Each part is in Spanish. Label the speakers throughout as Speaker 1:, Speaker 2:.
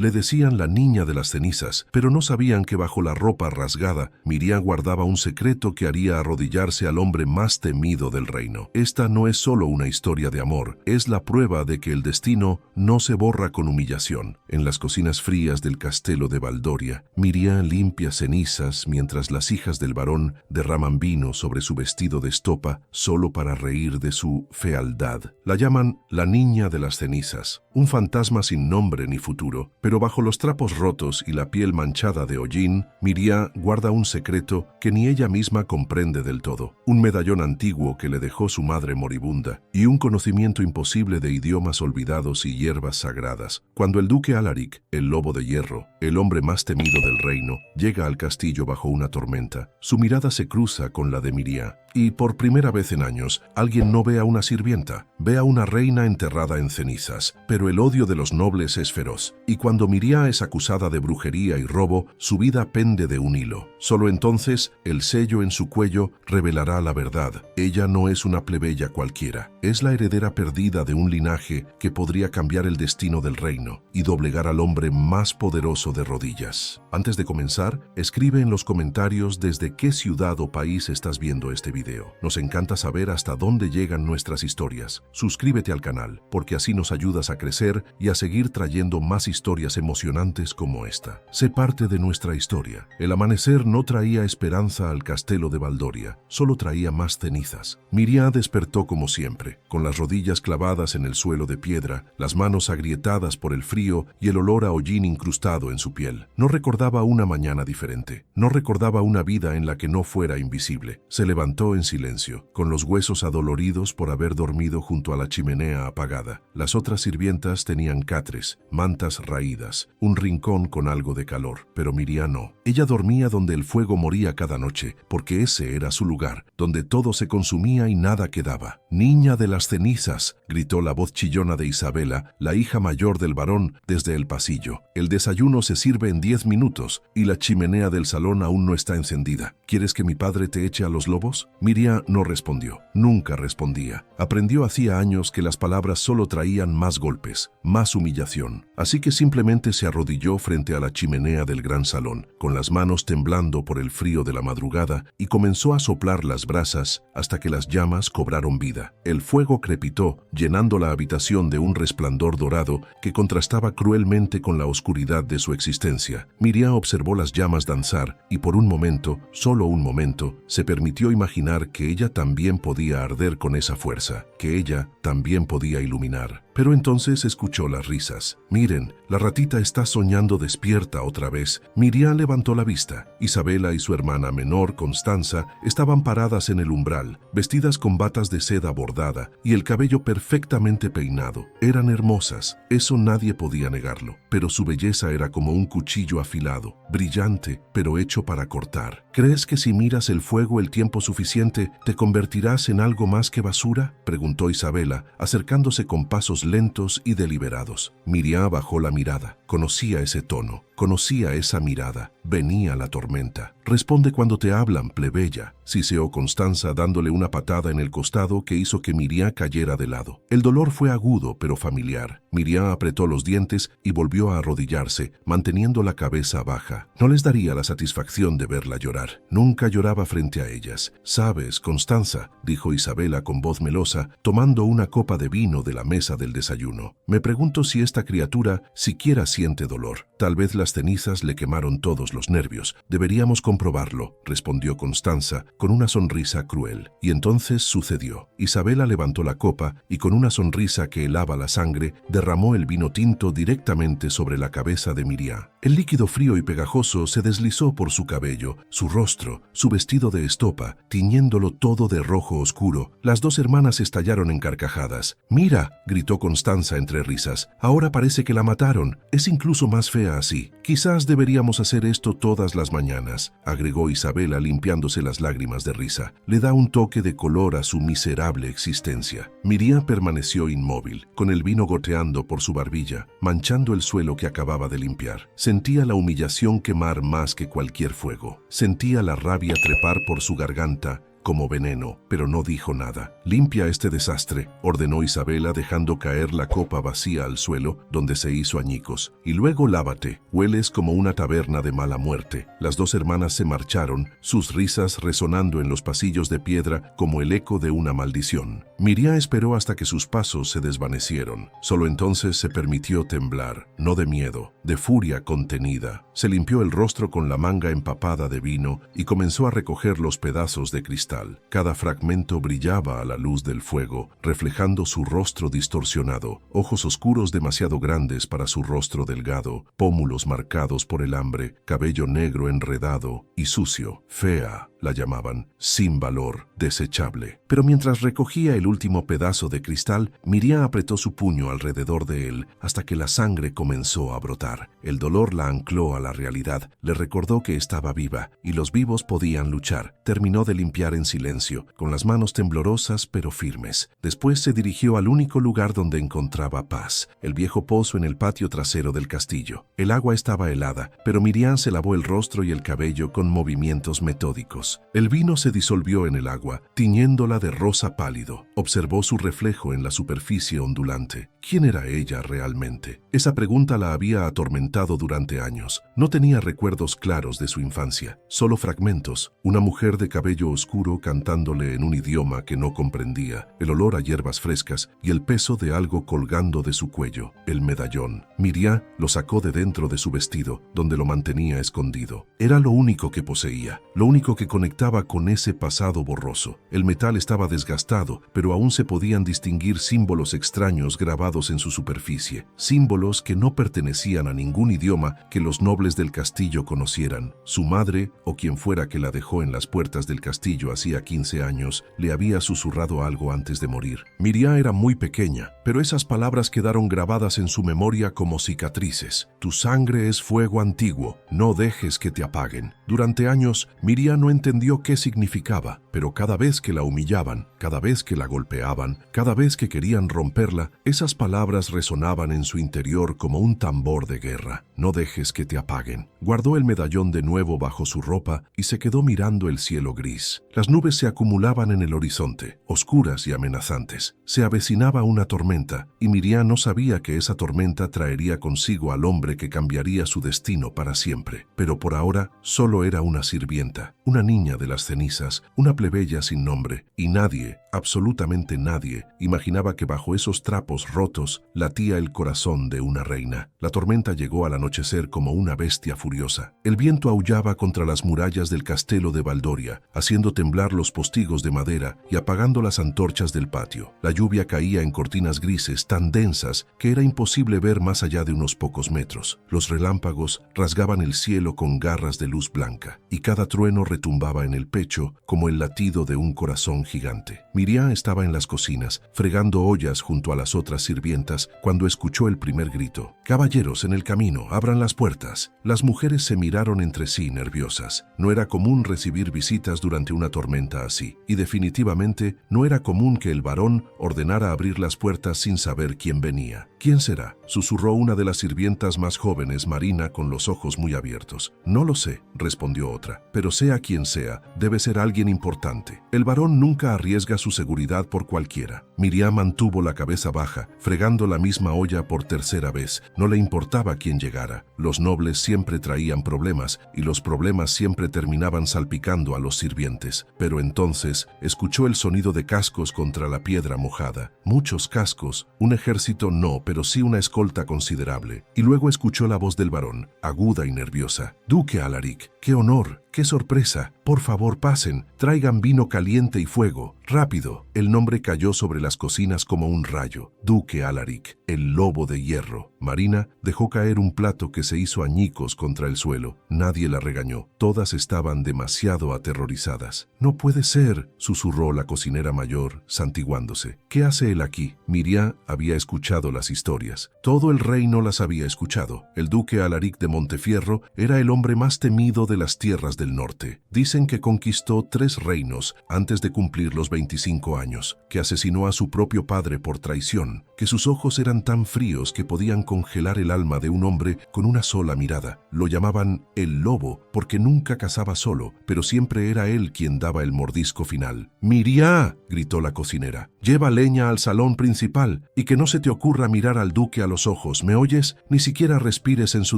Speaker 1: Le decían la niña de las cenizas, pero no sabían que bajo la ropa rasgada, Miriam guardaba un secreto que haría arrodillarse al hombre más temido del reino. Esta no es solo una historia de amor, es la prueba de que el destino no se borra con humillación. En las cocinas frías del castelo de Baldoria, Miriam limpia cenizas mientras las hijas del varón derraman vino sobre su vestido de estopa solo para reír de su fealdad. La llaman la niña de las cenizas, un fantasma sin nombre ni futuro, pero bajo los trapos rotos y la piel manchada de hollín, Miriam guarda un secreto que ni ella misma comprende del todo. Un medallón antiguo que le dejó su madre moribunda y un conocimiento imposible de idiomas olvidados y hierbas sagradas. Cuando el duque Alaric, el lobo de hierro, el hombre más temido del reino, llega al castillo bajo una tormenta, su mirada se cruza con la de Miriam. Y por primera vez en años, alguien no ve a una sirvienta, ve a una reina enterrada en cenizas. Pero el odio de los nobles es feroz, y cuando Miriam es acusada de brujería y robo, su vida pende de un hilo. Solo entonces, el sello en su cuello revelará la verdad. Ella no es una plebeya cualquiera, es la heredera perdida de un linaje que podría cambiar el destino del reino y doblegar al hombre más poderoso de rodillas. Antes de comenzar, escribe en los comentarios desde qué ciudad o país estás viendo este video. Nos encanta saber hasta dónde llegan nuestras historias. Suscríbete al canal, porque así nos ayudas a crecer y a seguir trayendo más historias emocionantes como esta. Sé parte de nuestra historia. El amanecer no traía esperanza al castelo de Baldoria, solo traía más cenizas. Miriam despertó como siempre, con las rodillas clavadas en el suelo de piedra, las manos agrietadas por el frío y el olor a hollín incrustado en su piel. No recordaba una mañana diferente, no recordaba una vida en la que no fuera invisible. Se levantó en silencio, con los huesos adoloridos por haber dormido junto a la chimenea apagada. Las otras sirvientas tenían catres, mantas raídas, un rincón con algo de calor, pero Miriam no. Ella dormía donde el fuego moría cada noche, porque ese era su lugar, donde todo se consumía y nada quedaba. «Niña de las cenizas», gritó la voz chillona de Isabela, la hija mayor del varón, desde el pasillo. «El desayuno se sirve en 10 minutos y la chimenea del salón aún no está encendida. ¿Quieres que mi padre te eche a los lobos?» Miriam no respondió, nunca respondía. Aprendió hacía años que las palabras solo traían más golpes, más humillación. Así que simplemente se arrodilló frente a la chimenea del gran salón, con las manos temblando por el frío de la madrugada, y comenzó a soplar las brasas hasta que las llamas cobraron vida. El fuego crepitó, llenando la habitación de un resplandor dorado que contrastaba cruelmente con la oscuridad de su existencia. Miriam observó las llamas danzar y por un momento, solo un momento, se permitió imaginar que ella también podía arder con esa fuerza, que ella también podía iluminar. Pero entonces escuchó las risas. «Miren, la ratita está soñando despierta otra vez». Miriam levantó la vista. Isabela y su hermana menor, Constanza, estaban paradas en el umbral, vestidas con batas de seda bordada y el cabello perfectamente peinado. Eran hermosas, eso nadie podía negarlo, pero su belleza era como un cuchillo afilado, brillante, pero hecho para cortar. «¿Crees que si miras el fuego el tiempo suficiente, te convertirás en algo más que basura?», preguntó Isabela, acercándose con pasos lentos y deliberados. Miriam bajó la mirada. Conocía ese tono, conocía esa mirada. Venía la tormenta. «Responde cuando te hablan, plebeya», siseó Constanza dándole una patada en el costado que hizo que Miriam cayera de lado. El dolor fue agudo pero familiar. Miriam apretó los dientes y volvió a arrodillarse, manteniendo la cabeza baja. No les daría la satisfacción de verla llorar. Nunca lloraba frente a ellas. «¿Sabes, Constanza?», dijo Isabela con voz melosa, tomando una copa de vino de la mesa del desayuno. «Me pregunto si esta criatura siquiera siente dolor. Tal vez las cenizas le quemaron todos los nervios. Deberíamos comprobarlo», respondió Constanza con una sonrisa cruel. Y entonces sucedió. Isabela levantó la copa y con una sonrisa que helaba la sangre, derramó el vino tinto directamente sobre la cabeza de Miriam. El líquido frío y pegajoso se deslizó por su cabello, su rostro, su vestido de estopa, tiñéndolo todo de rojo oscuro. Las dos hermanas estallaron en carcajadas. «Mira», gritó Constanza entre risas, «ahora parece que la mataron. Es incluso más fea así. Quizás deberíamos hacer esto todas las mañanas», agregó Isabela limpiándose las lágrimas de risa. «Le da un toque de color a su miserable existencia». Miriam permaneció inmóvil, con el vino goteando por su barbilla, manchando el suelo que acababa de limpiar. Sentía la humillación quemar más que cualquier fuego. Sentía la rabia trepar por su garganta como veneno, pero no dijo nada. «Limpia este desastre», ordenó Isabela dejando caer la copa vacía al suelo, donde se hizo añicos. «Y luego lávate, hueles como una taberna de mala muerte». Las dos hermanas se marcharon, sus risas resonando en los pasillos de piedra como el eco de una maldición. Miriam esperó hasta que sus pasos se desvanecieron. Solo entonces se permitió temblar, no de miedo, de furia contenida. Se limpió el rostro con la manga empapada de vino y comenzó a recoger los pedazos de cristal. Cada fragmento brillaba a la luz del fuego, reflejando su rostro distorsionado, ojos oscuros demasiado grandes para su rostro delgado, pómulos marcados por el hambre, cabello negro enredado y sucio. Fea la llamaban, sin valor, desechable. Pero mientras recogía el último pedazo de cristal, Miriam apretó su puño alrededor de él hasta que la sangre comenzó a brotar. El dolor la ancló a la realidad, le recordó que estaba viva y los vivos podían luchar. Terminó de limpiar en silencio, con las manos temblorosas pero firmes. Después se dirigió al único lugar donde encontraba paz, el viejo pozo en el patio trasero del castillo. El agua estaba helada, pero Miriam se lavó el rostro y el cabello con movimientos metódicos. El vino se disolvió en el agua, tiñéndola de rosa pálido. Observó su reflejo en la superficie ondulante. ¿Quién era ella realmente? Esa pregunta la había atormentado durante años. No tenía recuerdos claros de su infancia, solo fragmentos. Una mujer de cabello oscuro cantándole en un idioma que no comprendía, el olor a hierbas frescas y el peso de algo colgando de su cuello, el medallón. Miriam lo sacó de dentro de su vestido, donde lo mantenía escondido. Era lo único que poseía, lo único que conectaba con ese pasado borroso. El metal estaba desgastado, pero aún se podían distinguir símbolos extraños grabados en su superficie, símbolos que no pertenecían a ningún idioma que los nobles del castillo conocieran. Su madre, o quien fuera que la dejó en las puertas del castillo hacía 15 años, le había susurrado algo antes de morir. Miriam era muy pequeña, pero esas palabras quedaron grabadas en su memoria como cicatrices. Tu sangre es fuego antiguo, no dejes que te apaguen. Durante años, Miriam no entendió qué significaba, pero cada vez que la humillaban, cada vez que la golpeaban, cada vez que querían romperla, esas palabras resonaban en su interior como un tambor de guerra. No dejes que te apaguen. Guardó el medallón de nuevo bajo su ropa y se quedó mirando el cielo gris. Las nubes se acumulaban en el horizonte, oscuras y amenazantes. Se avecinaba una tormenta, y Miriam no sabía que esa tormenta traería consigo al hombre que cambiaría su destino para siempre. Pero por ahora solo era una sirvienta, una niña de las cenizas, una plebeya sin nombre, y nadie, absolutamente nadie, imaginaba que bajo esos trapos rotos latía el corazón de una reina. La tormenta llegó al anochecer como una bestia furiosa. El viento aullaba contra las murallas del castelo de Valdoria, haciendo temblar los postigos de madera y apagando las antorchas del patio. La lluvia caía en cortinas grises tan densas que era imposible ver más allá de unos pocos metros. Los relámpagos rasgaban el cielo con garras de luz blanca, y cada trueno retumbaba en el pecho como el latido de un corazón gigante. Miriam estaba en las cocinas, fregando ollas junto a las otras sirvientas, cuando escuchó el primer grito. «Caballeros en el camino, abran las puertas». Las mujeres se miraron entre sí nerviosas. No era común recibir visitas durante una tormenta así, y definitivamente no era común que el varón ordenara abrir las puertas sin saber quién venía. «¿Quién será?», susurró una de las sirvientas más jóvenes, Marina, con los ojos muy abiertos. «No lo sé», respondió otra, «pero sea quien sea, debe ser alguien importante. El varón nunca arriesga su seguridad por cualquiera». Miriam mantuvo la cabeza baja, fregando la misma olla por tercera vez. No le importaba quién llegara. Los nobles siempre traían problemas, y los problemas siempre terminaban salpicando a los sirvientes. Pero entonces escuchó el sonido de cascos contra la piedra mojada. Muchos cascos, un ejército no, pero sí una escolta considerable. Y luego escuchó la voz del varón, aguda y nerviosa. «Duque Alaric, qué honor, qué sorpresa. Por favor, pasen, traigan vino caliente y fuego. Rápido». El nombre cayó sobre las cocinas como un rayo. Duque Alaric, el lobo de hierro. Marina dejó caer un plato que se hizo añicos contra el suelo. Nadie la regañó. Todas estaban demasiado aterrorizadas. «No puede ser», susurró la cocinera mayor, santiguándose. «¿Qué hace él aquí?». Miriam había escuchado las historias. Todo el reino las había escuchado. El duque Alaric de Montefierro era el hombre más temido de las tierras del norte. Dicen que conquistó 3 reinos antes de cumplir los 25 años, que asesinó a su propio padre por traición, que sus ojos eran tan fríos que podían congelar el alma de un hombre con una sola mirada. Lo llamaban el lobo porque nunca cazaba solo, pero siempre era él quien daba el mordisco final. «¡Miriá!», gritó la cocinera. «Lleva leña al salón principal y que no se te ocurra mirar al duque a los ojos, ¿me oyes? Ni siquiera respires en su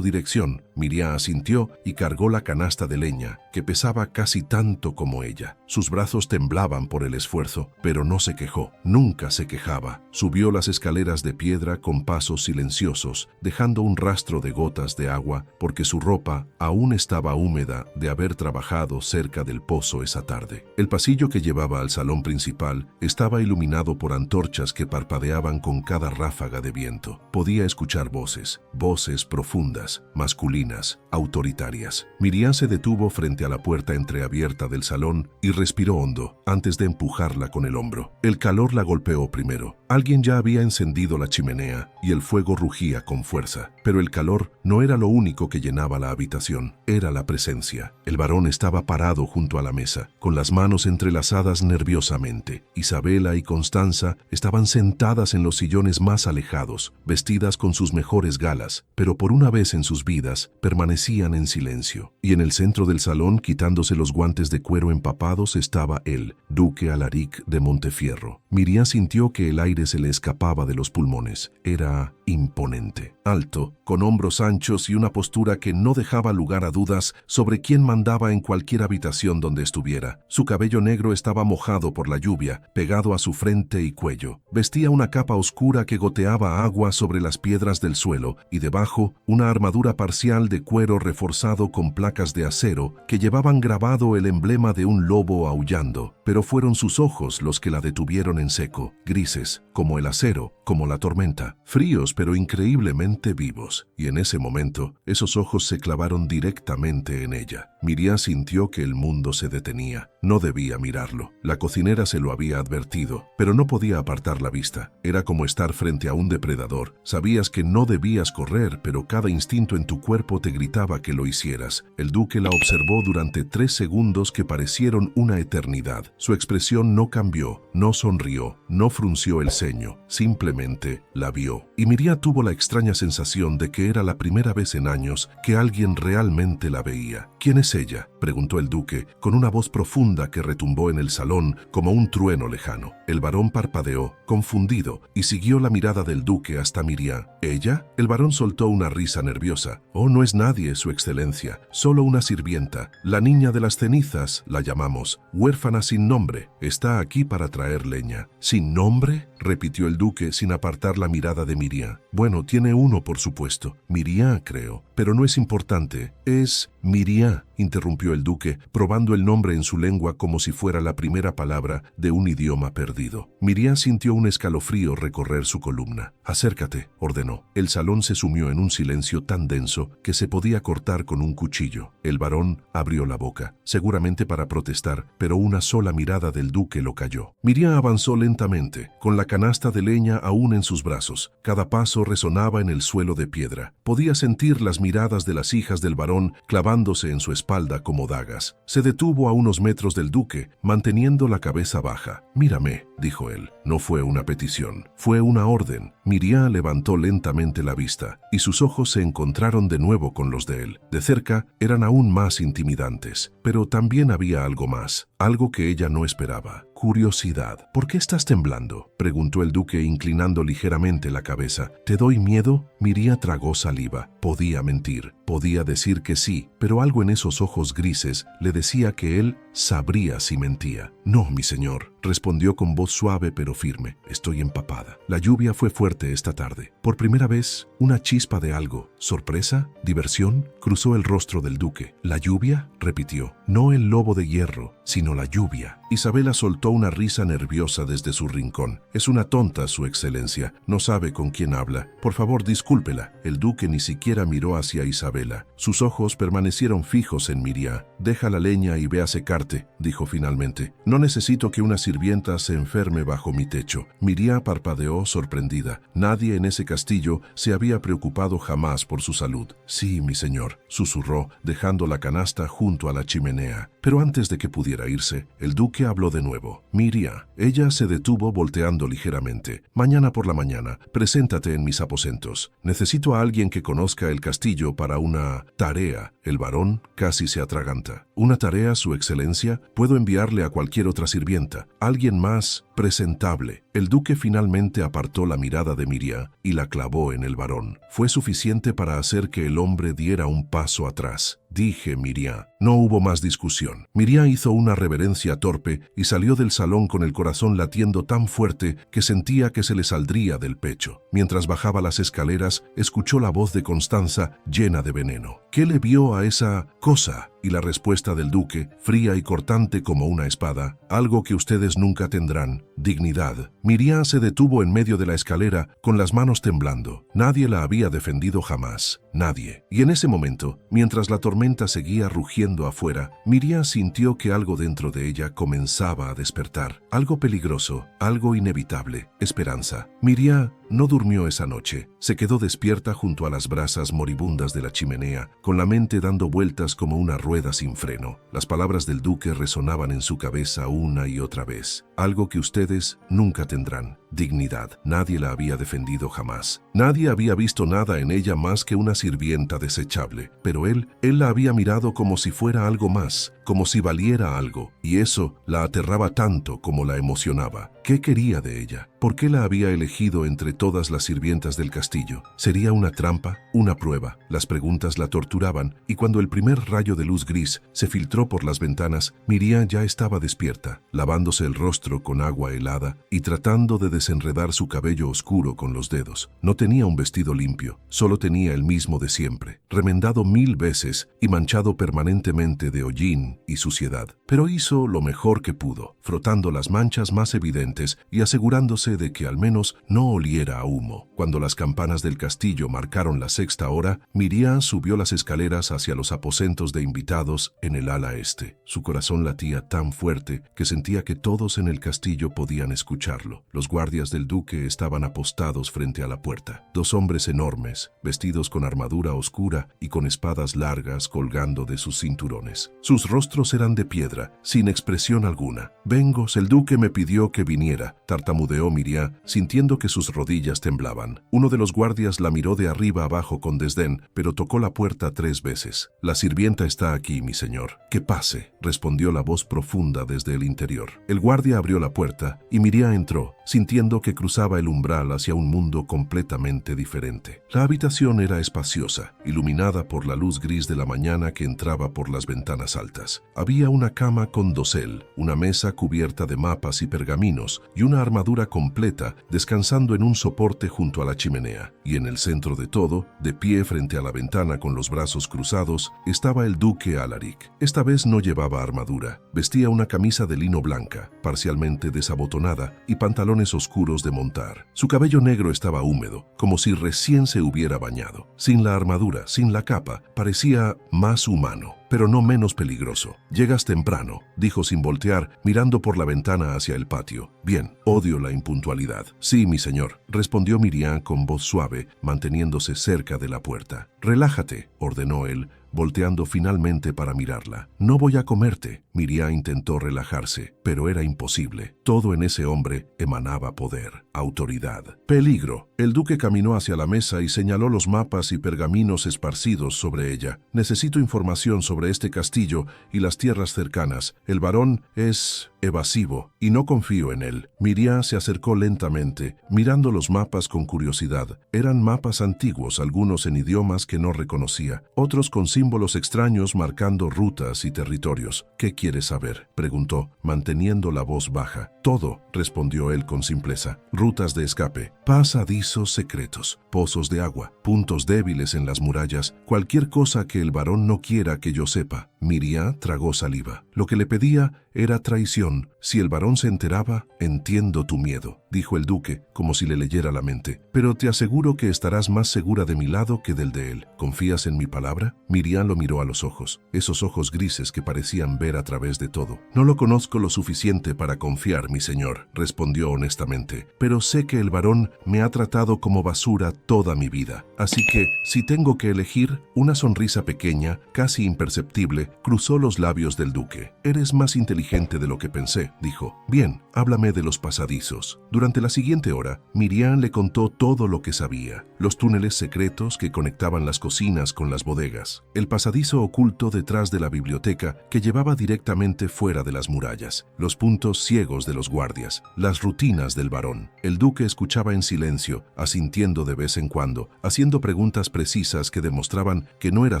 Speaker 1: dirección». Miriá asintió y cargó la canasta de leña, que pesaba casi tanto como ella. Sus brazos temblaban por el esfuerzo, pero no se quejó. Nunca se quejaba. Subió las escaleras de piedra con pasos silenciosos, dejando un rastro de gotas de agua, porque su ropa aún estaba húmeda de haber trabajado cerca del pozo esa tarde. El pasillo que llevaba al salón principal estaba iluminado por antorchas que parpadeaban con cada ráfaga de viento. Podía escuchar voces, voces profundas, masculinas, autoritarias. Miriam se detuvo frente a la puerta entreabierta del salón y respiró hondo antes de empujarla con el hombro. El calor la golpeó primero. Alguien ya había encendido la chimenea y el fuego rugía con fuerza. Pero el calor no era lo único que llenaba la habitación, era la presencia. El varón estaba parado junto a la mesa, con las manos entrelazadas nerviosamente. Isabela y Constanza estaban sentadas en los sillones más alejados, vestidas con sus mejores galas, pero por una vez en sus vidas permanecían en silencio. Y en el centro del salón, quitándose los guantes de cuero empapados, estaba él, duque Alaric de Montefierro. Miriam sintió que el aire se le escapaba de los pulmones. Era imponente, alto, con hombros anchos y una postura que no dejaba lugar a dudas sobre quién mandaba en cualquier habitación donde estuviera. Su cabello negro estaba mojado por la lluvia, pegado a su frente y cuello. Vestía una capa oscura que goteaba agua sobre las piedras del suelo y debajo una armadura parcial de cuero reforzado con placas de acero que llevaban grabado el emblema de un lobo aullando. Pero fueron sus ojos los que la detuvieron en seco, grises, como el acero, como la tormenta, fríos pero increíblemente vivos. Y en ese momento, esos ojos se clavaron directamente en ella. Miriam sintió que el mundo se detenía. No debía mirarlo. La cocinera se lo había advertido, pero no podía apartar la vista. Era como estar frente a un depredador. Sabías que no debías correr, pero cada instinto en tu cuerpo te gritaba que lo hicieras. El duque la observó durante 3 segundos que parecieron una eternidad. Su expresión no cambió, no sonrió, no frunció el ceño, simplemente la vio. Y Miriam tuvo la extraña sensación de que era la primera vez en años que alguien realmente la veía. «¿Quién es ella?», preguntó el duque, con una voz profunda que retumbó en el salón como un trueno lejano. El varón parpadeó, confundido, y siguió la mirada del duque hasta Miriam. ¿Ella? El varón soltó una risa nerviosa. «Oh, no es nadie, su excelencia, solo una sirvienta. La niña de las cenizas, la llamamos, huérfana sin nombre. Está aquí para traer leña». «¿Sin nombre?», repitió el duque sin apartar la mirada de Miriam. «Bueno, tiene uno, por supuesto. Miriam, creo. Pero no es importante. Es Miriam», interrumpió el duque, probando el nombre en su lengua como si fuera la primera palabra de un idioma perdido. Miriam sintió un escalofrío recorrer su columna. «Acércate», ordenó. El salón se sumió en un silencio tan denso que se podía cortar con un cuchillo. El varón abrió la boca, seguramente para protestar, pero una sola mirada del duque lo calló. Miriam avanzó lentamente, con la canasta de leña aún en sus brazos. Cada paso resonaba en el suelo de piedra. Podía sentir las miradas de las hijas del varón clavándose en su espalda como dagas. Se detuvo a unos metros del duque, manteniendo la cabeza baja. «Mírame», dijo él. No fue una petición, fue una orden. Miriam levantó lentamente la vista, y sus ojos se encontraron de nuevo con los de él. De cerca eran aún más intimidantes, pero también había algo más, algo que ella no esperaba. Curiosidad. «¿Por qué estás temblando?», preguntó el duque inclinando ligeramente la cabeza. «¿Te doy miedo?». Miriam tragó saliva. Podía mentir, podía decir que sí, pero algo en esos ojos grises le decía que él sabría si mentía. «No, mi señor», respondió con voz suave pero firme. «Estoy empapada. La lluvia fue fuerte esta tarde. Por primera vez, una chispa de algo. ¿Sorpresa? ¿Diversión?». Cruzó el rostro del duque. «¿La lluvia?», repitió. «No el lobo de hierro, sino la lluvia». Isabela soltó una risa nerviosa desde su rincón. «Es una tonta, su excelencia. No sabe con quién habla. Por favor, discúlpela». El duque ni siquiera miró hacia Isabela. Sus ojos permanecieron fijos en Miriam. «Deja la leña y ve a secarte», dijo finalmente. «No necesito que una sirvienta sirvienta se enferme bajo mi techo. Miriam parpadeó sorprendida. Nadie en ese castillo se había preocupado jamás por su salud. Sí, mi señor, susurró, dejando la canasta junto a la chimenea. Pero antes de que pudiera irse, el duque habló de nuevo. Miriam. Ella se detuvo volteando ligeramente. Mañana por la mañana, preséntate en mis aposentos. Necesito a alguien que conozca el castillo para una tarea. El varón casi se atraganta. ¿Una tarea, su excelencia? Puedo enviarle a cualquier otra sirvienta. Alguien más presentable. El duque finalmente apartó la mirada de Miriam y la clavó en el varón. Fue suficiente para hacer que el hombre diera un paso atrás. Dije, Miriam. No hubo más discusión. Miriam hizo una reverencia torpe y salió del salón con el corazón latiendo tan fuerte que sentía que se le saldría del pecho. Mientras bajaba las escaleras, escuchó la voz de Constanza llena de veneno. ¿Qué le vio a esa cosa? Y la respuesta del duque, fría y cortante como una espada: algo que ustedes nunca tendrán, dignidad. Miriam se detuvo en medio de la escalera con las manos temblando. Nadie la había defendido jamás, nadie. Y en ese momento, mientras la tormenta seguía rugiendo afuera, Miriam sintió que algo dentro de ella comenzaba a despertar. Algo peligroso, algo inevitable, esperanza. Miriam no durmió esa noche. Se quedó despierta junto a las brasas moribundas de la chimenea, con la mente dando vueltas como una rueda sin freno. Las palabras del duque resonaban en su cabeza una y otra vez. Algo que ustedes nunca tendrán, dignidad. Nadie la había defendido jamás. Nadie había visto nada en ella más que una sirvienta desechable. Pero él la había mirado como si fuera algo más, como si valiera algo, y eso la aterraba tanto como la emocionaba. ¿Qué quería de ella? ¿Por qué la había elegido entre todas las sirvientas del castillo? ¿Sería una trampa? ¿Una prueba? Las preguntas la torturaban, y cuando el primer rayo de luz gris se filtró por las ventanas, Miriam ya estaba despierta, lavándose el rostro con agua helada y tratando de desenredar su cabello oscuro con los dedos. No tenía un vestido limpio, solo tenía el mismo de siempre, remendado 1000 veces y manchado permanentemente de hollín y suciedad. Pero hizo lo mejor que pudo, frotando las manchas más evidentes y asegurándose de que al menos no oliera a humo. Cuando las campanas del castillo marcaron la 6ª hora, Miriam subió las escaleras hacia los aposentos de invitados en el ala este. Su corazón latía tan fuerte que sentía que todos en el castillo podían escucharlo. Los guardias del duque estaban apostados frente a la puerta. 2 hombres enormes, vestidos con armadura oscura y con espadas largas colgando de sus cinturones. Sus rostros eran de piedra, sin expresión alguna. «Vengos, el duque me pidió que viniera», tartamudeó Miriam, sintiendo que sus rodillas temblaban. Uno de los guardias la miró de arriba abajo con desdén, pero tocó la puerta 3 veces. «La sirvienta está aquí, mi señor». «Que pase», respondió la voz profunda desde el interior. El guardia abrió la puerta y Miriam entró, sintiendo que cruzaba el umbral hacia un mundo completamente diferente. La habitación era espaciosa, iluminada por la luz gris de la mañana que entraba por las ventanas altas. Había una cama con dosel, una mesa cubierta de mapas y pergaminos y una armadura completa descansando en un soporte junto a la chimenea. Y en el centro de todo, de pie frente a la ventana con los brazos cruzados, estaba el duque Alaric. Esta vez no llevaba armadura. Vestía una camisa de lino blanca, parcialmente desabotonada, y pantalones oscuros de montar. Su cabello negro estaba húmedo, como si recién se hubiera bañado. Sin la armadura, sin la capa, parecía más humano, pero no menos peligroso. «Llegas temprano», dijo sin voltear, mirando por la ventana hacia el patio. «Bien, odio la impuntualidad». «Sí, mi señor», respondió Miriam con voz suave, manteniéndose cerca de la puerta. «Relájate», ordenó él, volteando finalmente para mirarla. «No voy a comerte». Miriam intentó relajarse, pero era imposible. Todo en ese hombre emanaba poder, autoridad, peligro. El duque caminó hacia la mesa y señaló los mapas y pergaminos esparcidos sobre ella. «Necesito información sobre este castillo y las tierras cercanas. El varón es evasivo y no confío en él». Miriam se acercó lentamente, mirando los mapas con curiosidad. Eran mapas antiguos, algunos en idiomas que no reconocía, otros con símbolos extraños marcando rutas y territorios. «¿Qué quieres saber?», preguntó, manteniendo la voz baja. «Todo», respondió él con simpleza. «Rutas de escape, pasadizos secretos, pozos de agua, puntos débiles en las murallas, cualquier cosa que el varón no quiera que yo sepa». Miriam tragó saliva. Lo que le pedía era traición. «Si el varón se enteraba, entiendo tu miedo», dijo el duque, como si le leyera la mente. «Pero te aseguro que estarás más segura de mi lado que del de él. ¿Confías en mi palabra?». Miriam Miriam lo miró a los ojos, esos ojos grises que parecían ver a través de todo. «No lo conozco lo suficiente para confiar, mi señor», respondió honestamente, «pero sé que el varón me ha tratado como basura toda mi vida. Así que, si tengo que elegir», una sonrisa pequeña, casi imperceptible, cruzó los labios del duque. «Eres más inteligente de lo que pensé», dijo. «Bien, háblame de los pasadizos». Durante la siguiente hora, Miriam le contó todo lo que sabía. Los túneles secretos que conectaban las cocinas con las bodegas. El pasadizo oculto detrás de la biblioteca que llevaba directamente fuera de las murallas. Los puntos ciegos de los guardias. Las rutinas del varón. El duque escuchaba en silencio, asintiendo de vez en cuando, haciendo preguntas precisas que demostraban que no era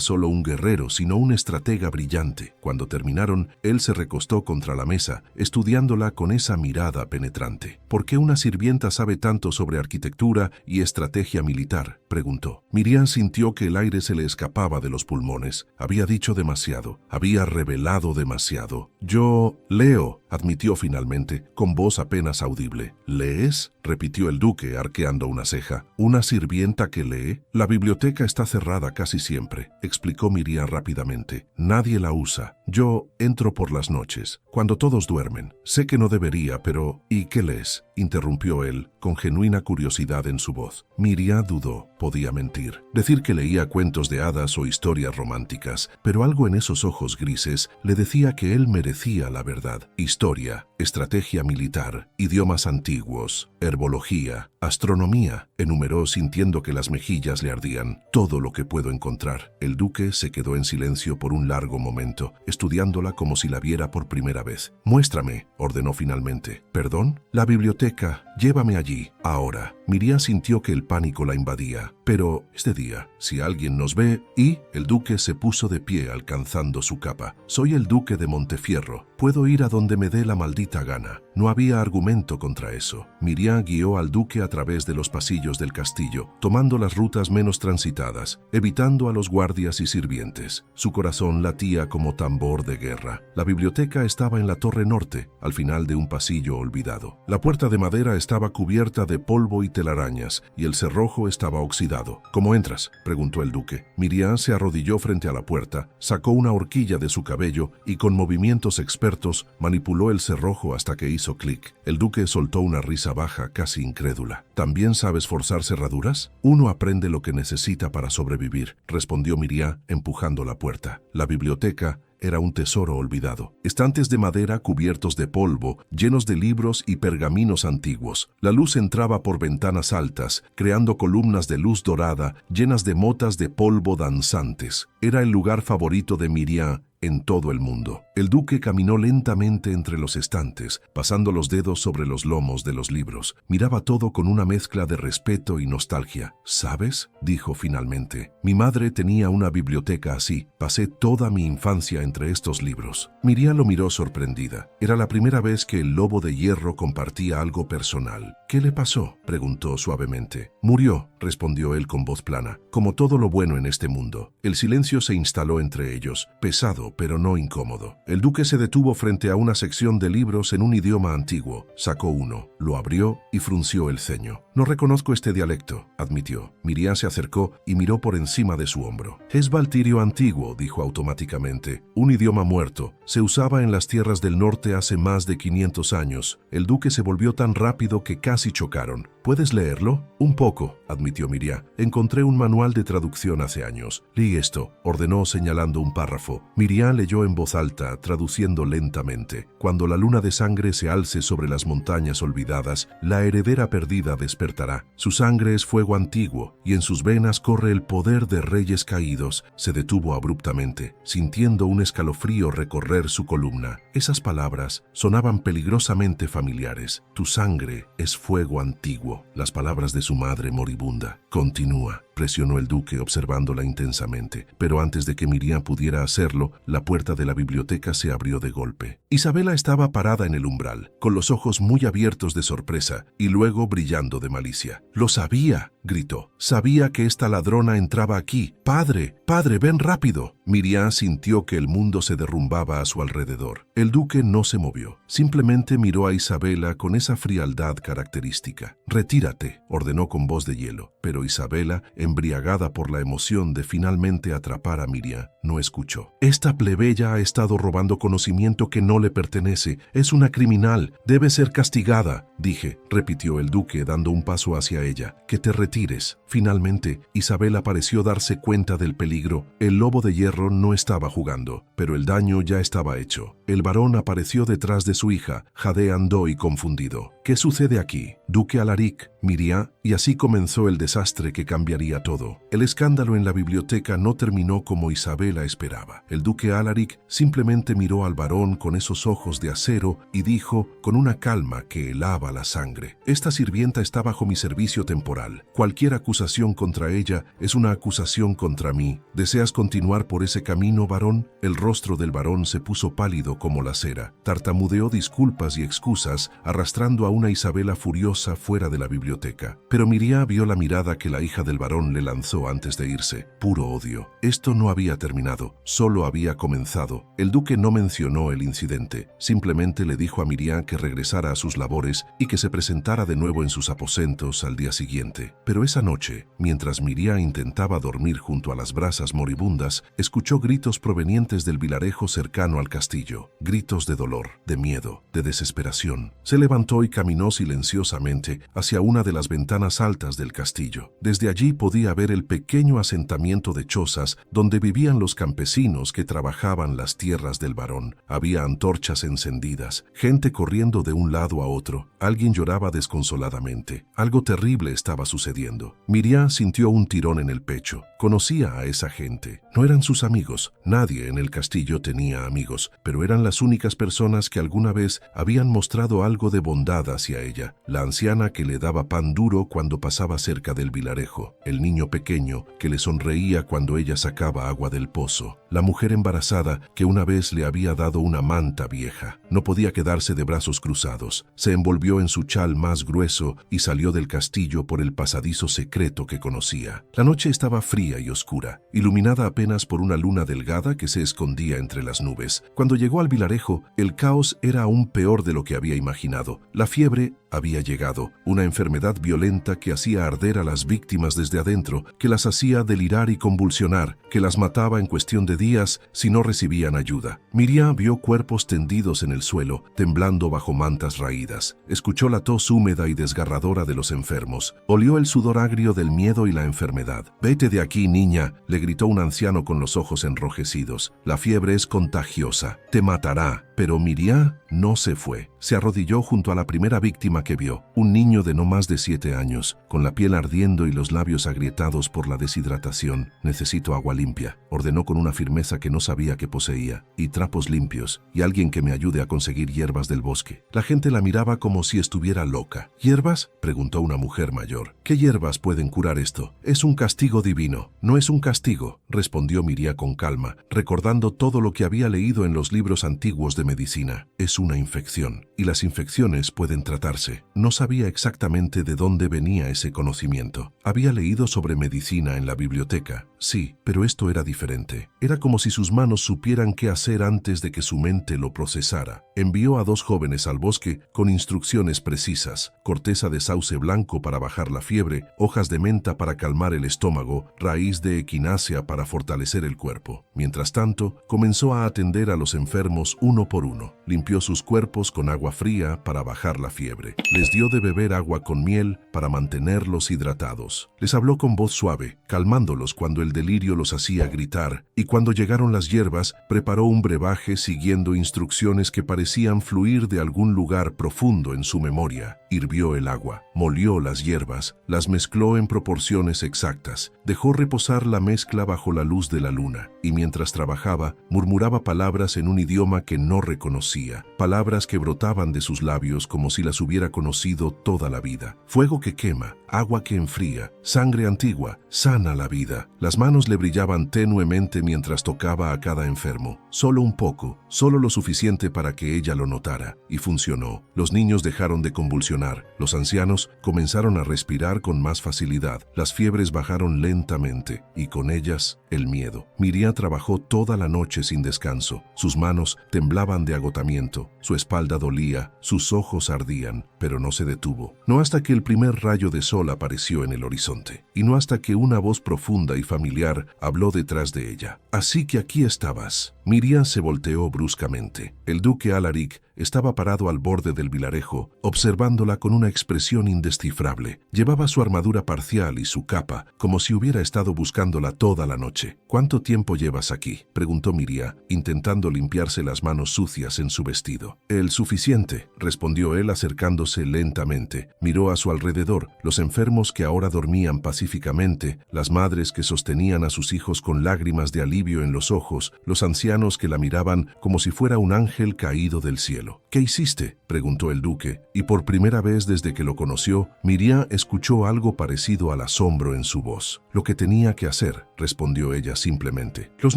Speaker 1: solo un guerrero, sino un estratega brillante. Cuando terminaron, él se recostó contra la mesa, estudiándola con esa mirada penetrante. «¿Por qué una sirvienta sabe tanto sobre arquitectura y estrategia militar?», preguntó. Miriam sintió que el aire se le escapaba de los pulmones. Había dicho demasiado, había revelado demasiado. «Yo leo», admitió finalmente, con voz apenas audible. «¿Lees?», repitió el duque, arqueando una ceja. «¿Una sirvienta que lee? La biblioteca está cerrada casi siempre», explicó Miriam rápidamente. «Nadie la usa. Yo entro por las noches, cuando todos duermen. Sé que no debería, pero ¿y qué lees?», interrumpió él, con genuina curiosidad en su voz. Miriam dudó. Podía mentir. Decir que leía cuentos de hadas o historias románticas, pero algo en esos ojos grises le decía que él merecía la verdad. Historia, estrategia militar, idiomas antiguos, herbología, astronomía, enumeró sintiendo que las mejillas le ardían. «Todo lo que puedo encontrar». El duque se quedó en silencio por un largo momento, estudiándola como si la viera por primera vez. «Muéstrame», ordenó finalmente. «¿Perdón?». «La biblioteca. Llévame allí, ahora». Miriam sintió que el pánico la invadía. «Pero es de día. Si alguien nos ve…» Y el duque se puso de pie alcanzando su capa. «Soy el duque de Montefierro. Puedo ir a donde me dé la maldita gana». No había argumento contra eso. Miriam guió al duque a través de los pasillos del castillo, tomando las rutas menos transitadas, evitando a los guardias y sirvientes. Su corazón latía como tambor de guerra. La biblioteca estaba en la torre norte, al final de un pasillo olvidado. La puerta de madera estaba cubierta de polvo y telarañas, y el cerrojo estaba oxidado. «¿Cómo entras?», preguntó el duque. Miriam se arrodilló frente a la puerta, sacó una horquilla de su cabello y con movimientos expertos manipuló el cerrojo hasta que hizo clic. El duque soltó una risa baja, casi incrédula. «¿También sabes forzar cerraduras?». «Uno aprende lo que necesita para sobrevivir», respondió Miriam, empujando la puerta. La biblioteca era un tesoro olvidado. Estantes de madera cubiertos de polvo, llenos de libros y pergaminos antiguos. La luz entraba por ventanas altas, creando columnas de luz dorada, llenas de motas de polvo danzantes. Era el lugar favorito de Miriam en todo el mundo. El duque caminó lentamente entre los estantes, pasando los dedos sobre los lomos de los libros. Miraba todo con una mezcla de respeto y nostalgia. «¿Sabes?», dijo finalmente. «Mi madre tenía una biblioteca así. Pasé toda mi infancia entre estos libros». Miriam lo miró sorprendida. Era la primera vez que el lobo de hierro compartía algo personal. «¿Qué le pasó?», preguntó suavemente. «Murió», respondió él con voz plana, «como todo lo bueno en este mundo». El silencio se instaló entre ellos, pesado pero no incómodo. El duque se detuvo frente a una sección de libros en un idioma antiguo. Sacó uno, lo abrió y frunció el ceño. «No reconozco este dialecto», admitió. Miriam se acercó y miró por encima de su hombro. «Es valtirio antiguo», dijo automáticamente. «Un idioma muerto. Se usaba en las tierras del norte hace más de 500 años». El duque se volvió tan rápido que casi chocaron. «¿Puedes leerlo?». «Un poco», admitió Miriam. «Encontré un manual de traducción hace años». «Lee esto», ordenó señalando un párrafo. Miriam leyó en voz alta, traduciendo lentamente. «Cuando la luna de sangre se alce sobre las montañas olvidadas, la heredera perdida despertará. Su sangre es fuego antiguo, y en sus venas corre el poder de reyes caídos». Se detuvo abruptamente, sintiendo un escalofrío recorrer su columna. Esas palabras sonaban peligrosamente familiares. «Tu sangre es fuego antiguo». Las palabras de su madre moribunda. «Continúa», presionó el duque observándola intensamente. Pero antes de que Miriam pudiera hacerlo, la puerta de la biblioteca se abrió de golpe. Isabela estaba parada en el umbral, con los ojos muy abiertos de sorpresa y luego brillando de malicia. «Lo sabía», gritó. «Sabía que esta ladrona entraba aquí. Padre, padre, ven rápido». Miriam sintió que el mundo se derrumbaba a su alrededor. El duque no se movió. Simplemente miró a Isabela con esa frialdad característica. «Retírate», ordenó con voz de hielo. Pero Isabela, embriagada por la emoción de finalmente atrapar a Miriam, no escuchó. «Esta plebeya ha estado robando conocimiento que no le pertenece. Es una criminal. Debe ser castigada», dije, repitió el duque dando un paso hacia ella. «Que te retires». Finalmente, Isabela pareció darse cuenta del peligro. El lobo de hierro no estaba jugando, pero el daño ya estaba hecho. El varón apareció detrás de su hija, jadeando y confundido. «¿Qué sucede aquí?» «Duque Alaric», Miriam, y así comenzó el desastre que cambiaría todo. El escándalo en la biblioteca no terminó como Isabela esperaba. El duque Alaric simplemente miró al varón con esos ojos de acero y dijo con una calma que helaba la sangre: «Esta sirvienta está bajo mi servicio temporal. Cualquier acusación contra ella es una acusación contra mí. ¿Deseas continuar por ese camino, varón?» El rostro del varón se puso pálido como la cera. Tartamudeó disculpas y excusas, arrastrando a una Isabela furiosa fuera de la biblioteca. Pero Miriam vio la mirada que la hija del varón le lanzó antes de irse. Puro odio. Esto no había terminado, solo había comenzado. El duque no mencionó el incidente. Simplemente le dijo a Miriam que regresara a sus labores y que se presentara de nuevo en sus aposentos al día siguiente. Pero esa noche, mientras Miriam intentaba dormir junto a las brasas moribundas, escuchó gritos provenientes del vilarejo cercano al castillo. Gritos de dolor, de miedo, de desesperación. Se levantó y caminó silenciosamente hacia una de las ventanas altas del castillo. Desde allí podía ver el pequeño asentamiento de chozas donde vivían los campesinos que trabajaban las tierras del varón. Había antorchas encendidas, gente corriendo de un lado a otro. Alguien lloraba desconsoladamente. Algo terrible estaba sucediendo. Miriam sintió un tirón en el pecho. Conocía a esa gente. No eran sus amigos. Nadie en el castillo tenía amigos, pero eran las únicas personas que alguna vez habían mostrado algo de bondad hacia ella. La anciana que le daba pan duro cuando pasaba cerca del vilarejo, el niño pequeño que le sonreía cuando ella sacaba agua del pozo, la mujer embarazada que una vez le había dado una manta vieja. No podía quedarse de brazos cruzados. Se envolvió en su chal más grueso y salió del castillo por el pasadizo secreto que conocía. La noche estaba fría y oscura, iluminada apenas por una luna delgada que se escondía entre las nubes. Cuando llegó al vilarejo, el caos era aún peor de lo que había imaginado. La fiebre había llegado, una enfermedad violenta que hacía arder a las víctimas desde adentro, que las hacía delirar y convulsionar, que las mataba en cuestión de días si no recibían ayuda. Miriam vio cuerpos tendidos en el suelo, temblando bajo mantas raídas. Escuchó la tos húmeda y desgarradora de los enfermos. Olió el sudor agrio del miedo y la enfermedad. «Vete de aquí, niña», le gritó un anciano con los ojos enrojecidos. «La fiebre es contagiosa. Te matará». Pero Miriam no se fue. Se arrodilló junto a la primera víctima que vio, un niño de no más de 7 años, con la piel ardiendo y los labios agrietados por la deshidratación. «Necesito agua limpia», ordenó con una firmeza que no sabía que poseía, «y trapos limpios, y alguien que me ayude a conseguir hierbas del bosque». La gente la miraba como si estuviera loca. «¿Hierbas?», preguntó una mujer mayor. «¿Qué hierbas pueden curar esto? Es un castigo divino». «No es un castigo», respondió Miriam con calma, recordando todo lo que había leído en los libros antiguos de medicina. «Es una infección, y las infecciones pueden tratarse». No sabía exactamente de dónde venía ese conocimiento. Había leído sobre medicina en la biblioteca, sí, pero esto era diferente. Era como si sus manos supieran qué hacer antes de que su mente lo procesara. Envió a 2 jóvenes al bosque con instrucciones precisas: corteza de sauce blanco para bajar la fiebre, hojas de menta para calmar el estómago, raíz de equinácea para fortalecer el cuerpo. Mientras tanto, comenzó a atender a los enfermos uno por uno. Limpió sus cuerpos con agua fría para bajar la fiebre. Les dio de beber agua con miel para mantenerlos hidratados. Les habló con voz suave, calmándolos cuando el delirio los hacía gritar, y cuando llegaron las hierbas, preparó un brebaje siguiendo instrucciones que parecían fluir de algún lugar profundo en su memoria. Hirvió el agua, molió las hierbas, las mezcló en proporciones exactas, dejó reposar la mezcla bajo la luz de la luna, y mientras trabajaba, murmuraba palabras en un idioma que no reconocía, palabras que brotaban de sus labios como si las hubiera conocido toda la vida. Fuego que quema, agua que enfría, sangre antigua, sana la vida. Las manos le brillaban tenuemente mientras tocaba a cada enfermo. Solo un poco, solo lo suficiente para que ella lo notara. Y funcionó. Los niños dejaron de convulsionar. Los ancianos comenzaron a respirar con más facilidad. Las fiebres bajaron lentamente y con ellas el miedo. Miriam trabajó toda la noche sin descanso. Sus manos temblaban de agotamiento. Su espalda dolía, sus ojos ardían, pero no se detuvo. No hasta que el primer rayo de sol apareció en el horizonte. Y no hasta que una voz profunda y familiar habló detrás de ella. Así que aquí estabas. Miriam se volteó bruscamente. El duque Alaric estaba parado al borde del vilarejo, observándola con una expresión indescifrable. Llevaba su armadura parcial y su capa, como si hubiera estado buscándola toda la noche. ¿Cuánto tiempo llevas aquí?, preguntó Miriam, intentando limpiarse las manos sucias en su vestido. El suficiente, respondió él acercándose lentamente. Miró a su alrededor, los enfermos que ahora dormían pacíficamente, las madres que sostenían a sus hijos con lágrimas de alivio en los ojos, los ancianos que la miraban como si fuera un ángel caído del cielo. ¿Qué hiciste?, preguntó el duque, y por primera vez desde que lo conoció, Miriam escuchó algo parecido al asombro en su voz. Lo que tenía que hacer, respondió ella simplemente. Los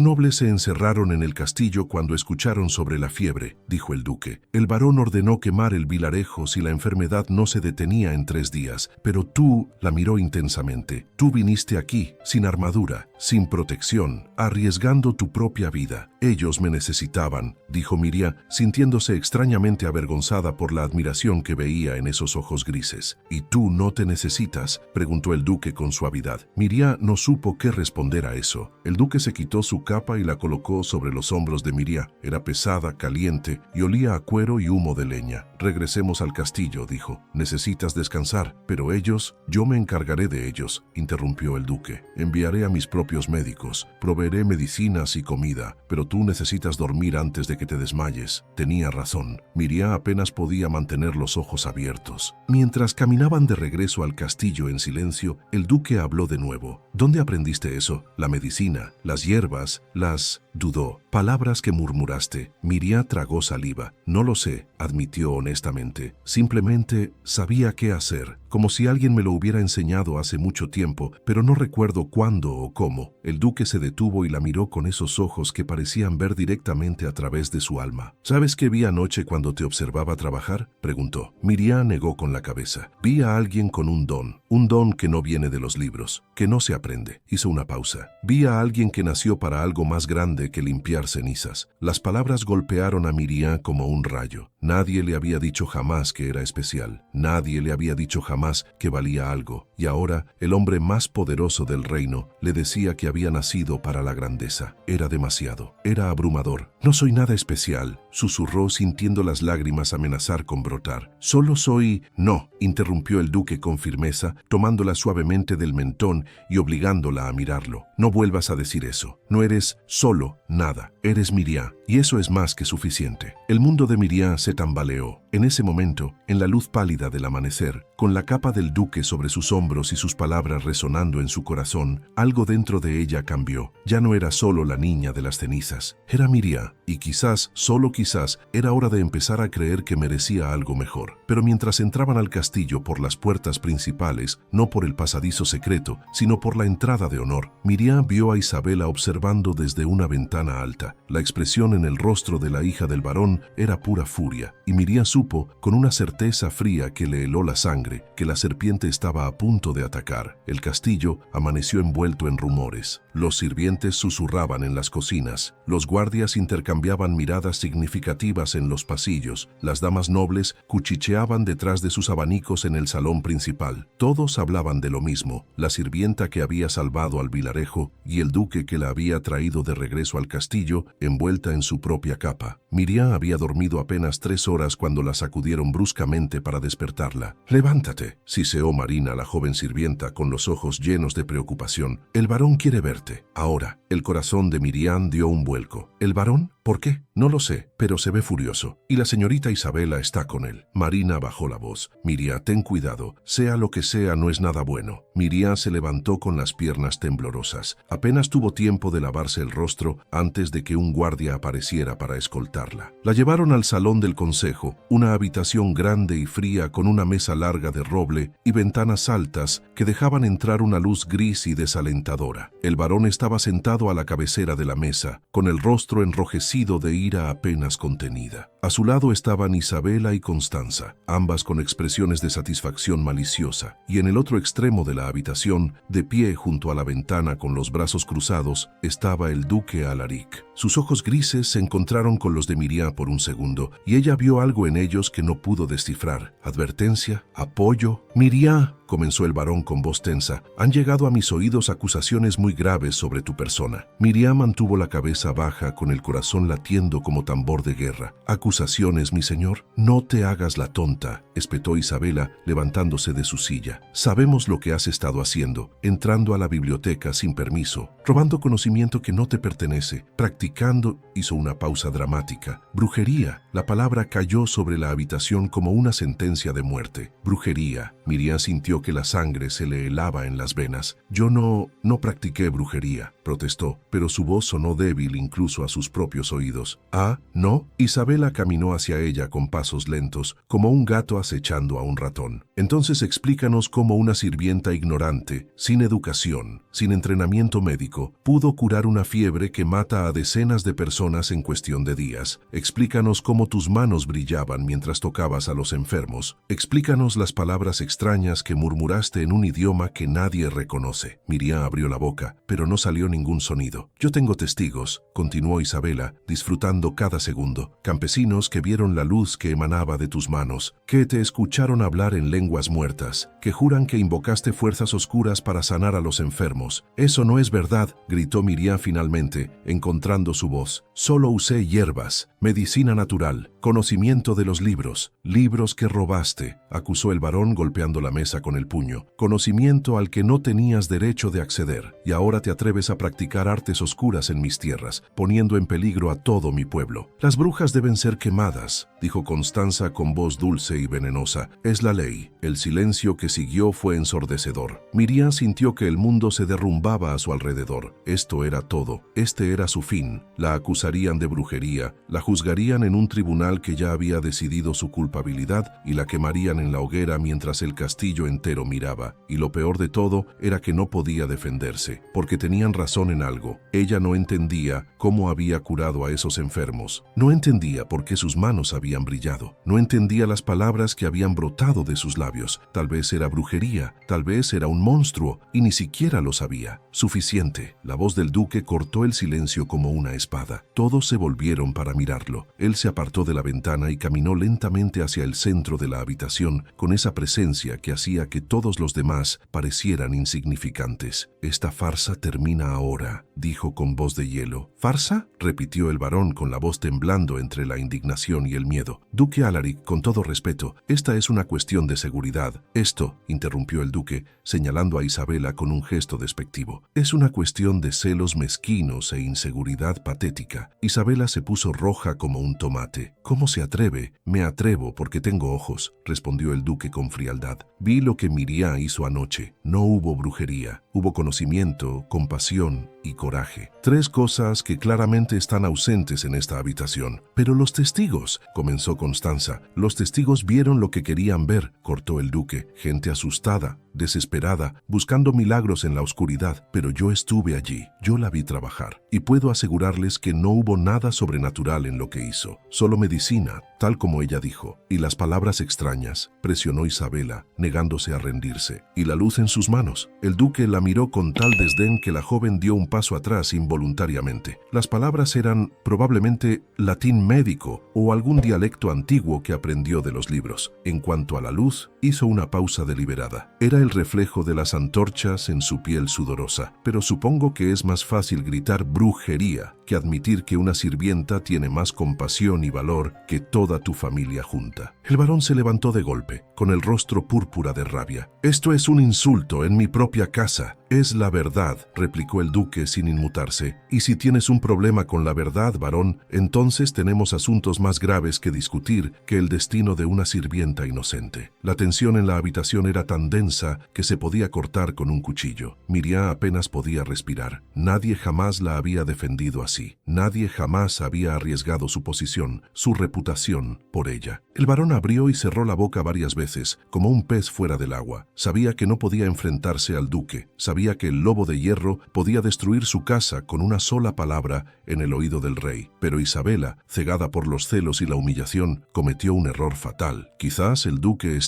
Speaker 1: nobles se encerraron en el castillo cuando escucharon sobre la fiebre, dijo el duque. El varón ordenó quemar el vilarejo si la enfermedad no se detenía en 3 días, pero tú, la miró intensamente. Tú viniste aquí, sin armadura, sin protección, arriesgando tu propia vida. Ellos me necesitaban, dijo Miriam, sintiéndose extrañamente avergonzada por la admiración que veía en esos ojos grises. ¿Y tú no te necesitas?, preguntó el duque con suavidad. Miriam no supo qué responder a eso. El duque se quitó su capa y la colocó sobre los hombros de Miriam. Era pesada, caliente y olía a cuero y humo de leña. Regresemos al castillo, dijo. Necesitas descansar, pero ellos, yo me encargaré de ellos, interrumpió el duque. Enviaré a mis propios médicos, proveeré medicinas y comida, pero tú necesitas dormir antes de que te desmayes. Tenía razón. Miriam apenas podía mantener los ojos abiertos. Mientras caminaban de regreso al castillo en silencio, el duque habló de nuevo. ¿Dónde aprendiste eso? La medicina, las hierbas, dudó. Palabras que murmuraste. Miriam tragó saliva. No lo sé, admitió honestamente. Simplemente sabía qué hacer, como si alguien me lo hubiera enseñado hace mucho tiempo, pero no recuerdo cuándo o cómo. El duque se detuvo y la miró con esos ojos que parecían ver directamente a través de su alma. ¿Sabes qué vi anoche cuando te observaba trabajar?, preguntó. Miriam negó con la cabeza. Vi a alguien con un don que no viene de los libros, que no se aprende. Hizo una pausa. Vi a alguien que nació para algo más grande que limpiar cenizas. Las palabras golpearon a Miriam como un rayo. Nadie le había dicho jamás que era especial. Nadie le había dicho jamás que valía algo. Y ahora, el hombre más poderoso del reino le decía que había nacido para la grandeza. Era demasiado. Era abrumador. No soy nada especial, susurró sintiendo las lágrimas amenazar con brotar. Solo soy... No, interrumpió el duque con firmeza, tomándola suavemente del mentón y obligándola a mirarlo. No vuelvas a decir eso. No eres solo nada. Eres Miriam, y eso es más que suficiente. El mundo de Miriam se tambaleó. En ese momento, en la luz pálida del amanecer, con la capa del duque sobre sus hombros y sus palabras resonando en su corazón, algo dentro de ella cambió. Ya no era solo la niña de las cenizas. Era Miriam, y quizás, solo quizás, era hora de empezar a creer que merecía algo mejor. Pero mientras entraban al castillo por las puertas principales, no por el pasadizo secreto, sino por la entrada de honor, Miriam vio a Isabela observando desde una ventana alta. La expresión en el rostro de la hija del varón era pura furia, y Miriam supo, con una certeza fría que le heló la sangre, que la serpiente estaba a punto de atacar. El castillo amaneció envuelto en rumores. Los sirvientes susurraban en las cocinas, los guardias intercambiaban miradas significativas en los pasillos, las damas nobles cuchicheaban detrás de sus abanicos en el salón principal. Todos hablaban de lo mismo, la sirvienta que había salvado al vilarejo y el duque que la había traído de regreso al castillo, envuelta en su propia capa. Miriam había dormido apenas 3 horas cuando la sacudieron bruscamente para despertarla. «Levántate», siseó Marina, la joven sirvienta, con los ojos llenos de preocupación. «El varón quiere verte. Ahora». El corazón de Miriam dio un vuelco. ¿El varón? ¿Por qué? No lo sé, pero se ve furioso. Y la señorita Isabela está con él. Marina bajó la voz. Miriam, ten cuidado. Sea lo que sea, no es nada bueno. Miriam se levantó con las piernas temblorosas. Apenas tuvo tiempo de lavarse el rostro antes de que un guardia apareciera para escoltarla. molestarla. La llevaron al salón del consejo, una habitación grande y fría con una mesa larga de roble y ventanas altas que dejaban entrar una luz gris y desalentadora. El varón estaba sentado a la cabecera de la mesa, con el rostro enrojecido de ira apenas contenida. A su lado estaban Isabela y Constanza, ambas con expresiones de satisfacción maliciosa, y en el otro extremo de la habitación, de pie junto a la ventana con los brazos cruzados, estaba el duque Alaric. Sus ojos grises se encontraron con los de Miriam por un segundo, y ella vio algo en ellos que no pudo descifrar. ¿Advertencia? ¿Apoyo? «Miriam», comenzó el varón con voz tensa, «han llegado a mis oídos acusaciones muy graves sobre tu persona». Miriam mantuvo la cabeza baja con el corazón latiendo como tambor de guerra. «¿Acusaciones, mi señor? No te hagas la tonta», espetó Isabela, levantándose de su silla. «Sabemos lo que has estado haciendo, entrando a la biblioteca sin permiso, robando conocimiento que no te pertenece, practicando», hizo una pausa dramática, «brujería». La palabra cayó sobre la habitación como una sentencia de muerte. «Brujería». Miriam sintió que la sangre se le helaba en las venas. «Yo no practiqué brujería», protestó, pero su voz sonó débil incluso a sus propios oídos. «¿Ah, no?» Isabela caminó hacia ella con pasos lentos, como un gato acechando a un ratón. «Entonces explícanos cómo una sirvienta ignorante, sin educación, sin entrenamiento médico, pudo curar una fiebre que mata a decenas de personas en cuestión de días. Explícanos cómo tus manos brillaban mientras tocabas a los enfermos. Explícanos las palabras extrañas que murmuraste en un idioma que nadie reconoce». Miriam abrió la boca, pero no salió ningún sonido. «Yo tengo testigos», continuó Isabela, disfrutando cada segundo. «Campesinos que vieron la luz que emanaba de tus manos, que te escucharon hablar en lenguas muertas, que juran que invocaste fuerzas oscuras para sanar a los enfermos». «Eso no es verdad», gritó Miriam finalmente, encontrando su voz. «Solo usé hierbas, medicina natural, conocimiento de los libros». «Libros que robaste», acusó el varón golpeando la mesa con el puño. «Conocimiento al que no tenías derecho de acceder, y ahora te atreves a practicar artes oscuras en mis tierras, poniendo en peligro a todo mi pueblo». «Las brujas deben ser quemadas», dijo Constanza con voz dulce y venenosa. «Es la ley». El silencio que siguió fue ensordecedor. Miriam sintió que el mundo se derrumbaba a su alrededor. Esto era todo. Este era su fin. La acusarían de brujería, la juzgarían en un tribunal que ya había decidido su culpabilidad y la quemarían en la hoguera mientras el castillo entero miraba. Y lo peor de todo era que no podía defenderse, porque tenían razón en algo. Ella no entendía cómo había curado a esos enfermos. No entendía por qué sus manos habían brillado. No entendía las palabras que habían brotado de sus labios. Tal vez era brujería, tal vez era un monstruo, y ni siquiera lo sabía. «Suficiente». La voz del duque cortó el silencio como una espada. Todos se volvieron para mirarlo. Él se apartó de la ventana y caminó lentamente hacia el centro de la habitación, con esa presencia que hacía que todos los demás parecieran insignificantes. «Esta farsa termina ahora», dijo con voz de hielo. «¿Farsa?», repitió el varón con la voz temblando entre la indignación y el miedo. «Duque Alaric, con todo respeto, esta es una cuestión de seguridad». «Esto», interrumpió el duque, señalando a Isabela con un gesto despectivo, «es una cuestión de celos mezquinos e inseguridad patética». Isabela se puso roja como un tomate. «¿Cómo se atreve?». «Me atrevo porque tengo ojos», respondió el duque con frialdad. «Vi lo que Miriam hizo anoche. No hubo brujería. Hubo conocimiento, compasión y coraje. Tres cosas que claramente están ausentes en esta habitación». «Pero los testigos», comenzó Constanza. «Los testigos vieron lo que querían ver», cortó el duque. «Gente asustada, desesperada, buscando milagros en la oscuridad. Pero yo estuve allí, yo la vi trabajar. Y puedo asegurarles que no hubo nada sobrenatural en lo que hizo. Solo medicina, tal como ella dijo. Y las palabras extrañas», presionó Isabela, negándose a rendirse. «Y la luz en sus manos». El duque la miró con tal desdén que la joven dio un paso atrás involuntariamente. Las palabras eran probablemente latín médico o algún dialecto antiguo que aprendió de los libros. En cuanto a la luz, hizo una pausa deliberada. Era el reflejo de las antorchas en su piel sudorosa. «Pero supongo que es más fácil gritar brujería que admitir que una sirvienta tiene más compasión y valor que toda tu familia junta». El varón se levantó de golpe, con el rostro púrpura de rabia. «Esto es un insulto en mi propia casa». «Es la verdad», replicó el duque sin inmutarse. «Y si tienes un problema con la verdad, varón, entonces tenemos asuntos más graves que discutir que el destino de una sirvienta inocente». La tensión en la habitación era tan densa que se podía cortar con un cuchillo. Miriam apenas podía respirar. Nadie jamás la había defendido así. sí. Nadie jamás había arriesgado su posición, su reputación, por ella. El varón abrió y cerró la boca varias veces, como un pez fuera del agua. Sabía que no podía enfrentarse al duque. Sabía que el lobo de hierro podía destruir su casa con una sola palabra en el oído del rey. Pero Isabela, cegada por los celos y la humillación, cometió un error fatal. Quizás el duque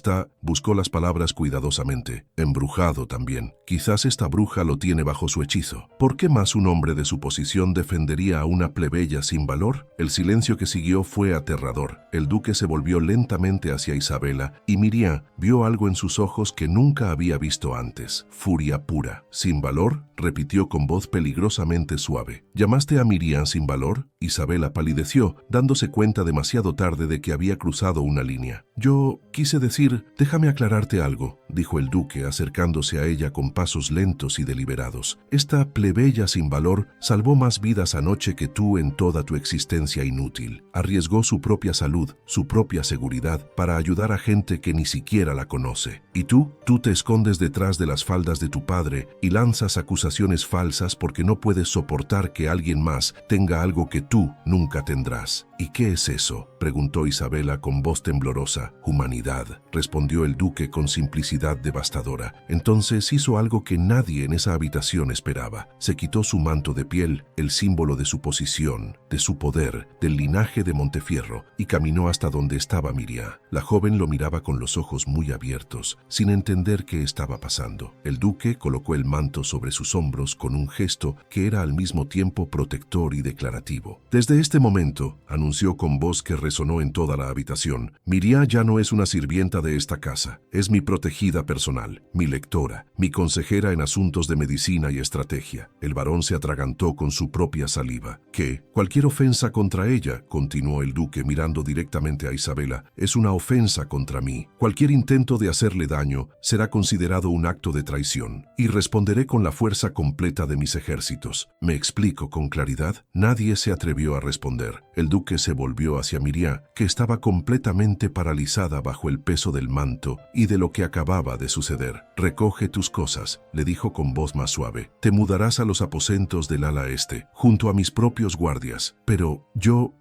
Speaker 1: buscó las palabras cuidadosamente. Embrujado también. Quizás esta bruja lo tiene bajo su hechizo. ¿Por qué más un hombre de su posición defendería a una plebeya sin valor? El silencio que siguió fue aterrador. El duque se volvió lentamente hacia Isabela y Miriam vio algo en sus ojos que nunca había visto antes. Furia pura. ¿Sin valor?, repitió con voz peligrosamente suave. ¿Llamaste a Miriam sin valor? Isabela palideció, dándose cuenta demasiado tarde de que había cruzado una línea. Yo quise decir, déjame aclararte algo, dijo el duque acercándose a ella con pasos lentos y deliberados. Esta plebeya sin valor salvó más vidas anoche que tú en toda tu existencia inútil. Arriesgó su propia salud, su propia seguridad, para ayudar a gente que ni siquiera la conoce. Y tú te escondes detrás de las faldas de tu padre y lanzas acusaciones falsas porque no puedes soportar que alguien más tenga algo que tú nunca tendrás. ¿Y qué es eso?, preguntó Isabela con voz temblorosa. Humanidad, respondió el duque con simplicidad devastadora. Entonces hizo algo que nadie en esa habitación esperaba. Se quitó su manto de piel, el símbolo de su posición, de su poder, del linaje de Montefierro, y caminó hasta donde estaba Miriam. La joven lo miraba con los ojos muy abiertos, sin entender qué estaba pasando. El duque colocó el manto sobre sus hombros con un gesto que era al mismo tiempo protector y declarativo. Desde este momento, anunció con voz que resonó en toda la habitación, Miriam ya no es una sirvienta de esta casa, es mi protegida personal, mi lectora, mi consejera en asuntos de medicina y estrategia. El varón se atragantó con su propia saliva. ¿Qué? Cualquier ofensa contra ella, continuó el duque mirando directamente a Isabela, es una ofensa contra mí. Cualquier intento de hacerle daño será considerado un acto de traición, y responderé con la fuerza completa de mis ejércitos. ¿Me explico con claridad? Nadie se atrevió a responder. El duque se volvió hacia Miriam, que estaba completamente paralizada bajo el peso del manto y de lo que acababa de suceder. Recoge tus cosas, le dijo con voz más suave. Te mudarás a los aposentos del ala este, junto a mis propios guardias. Pero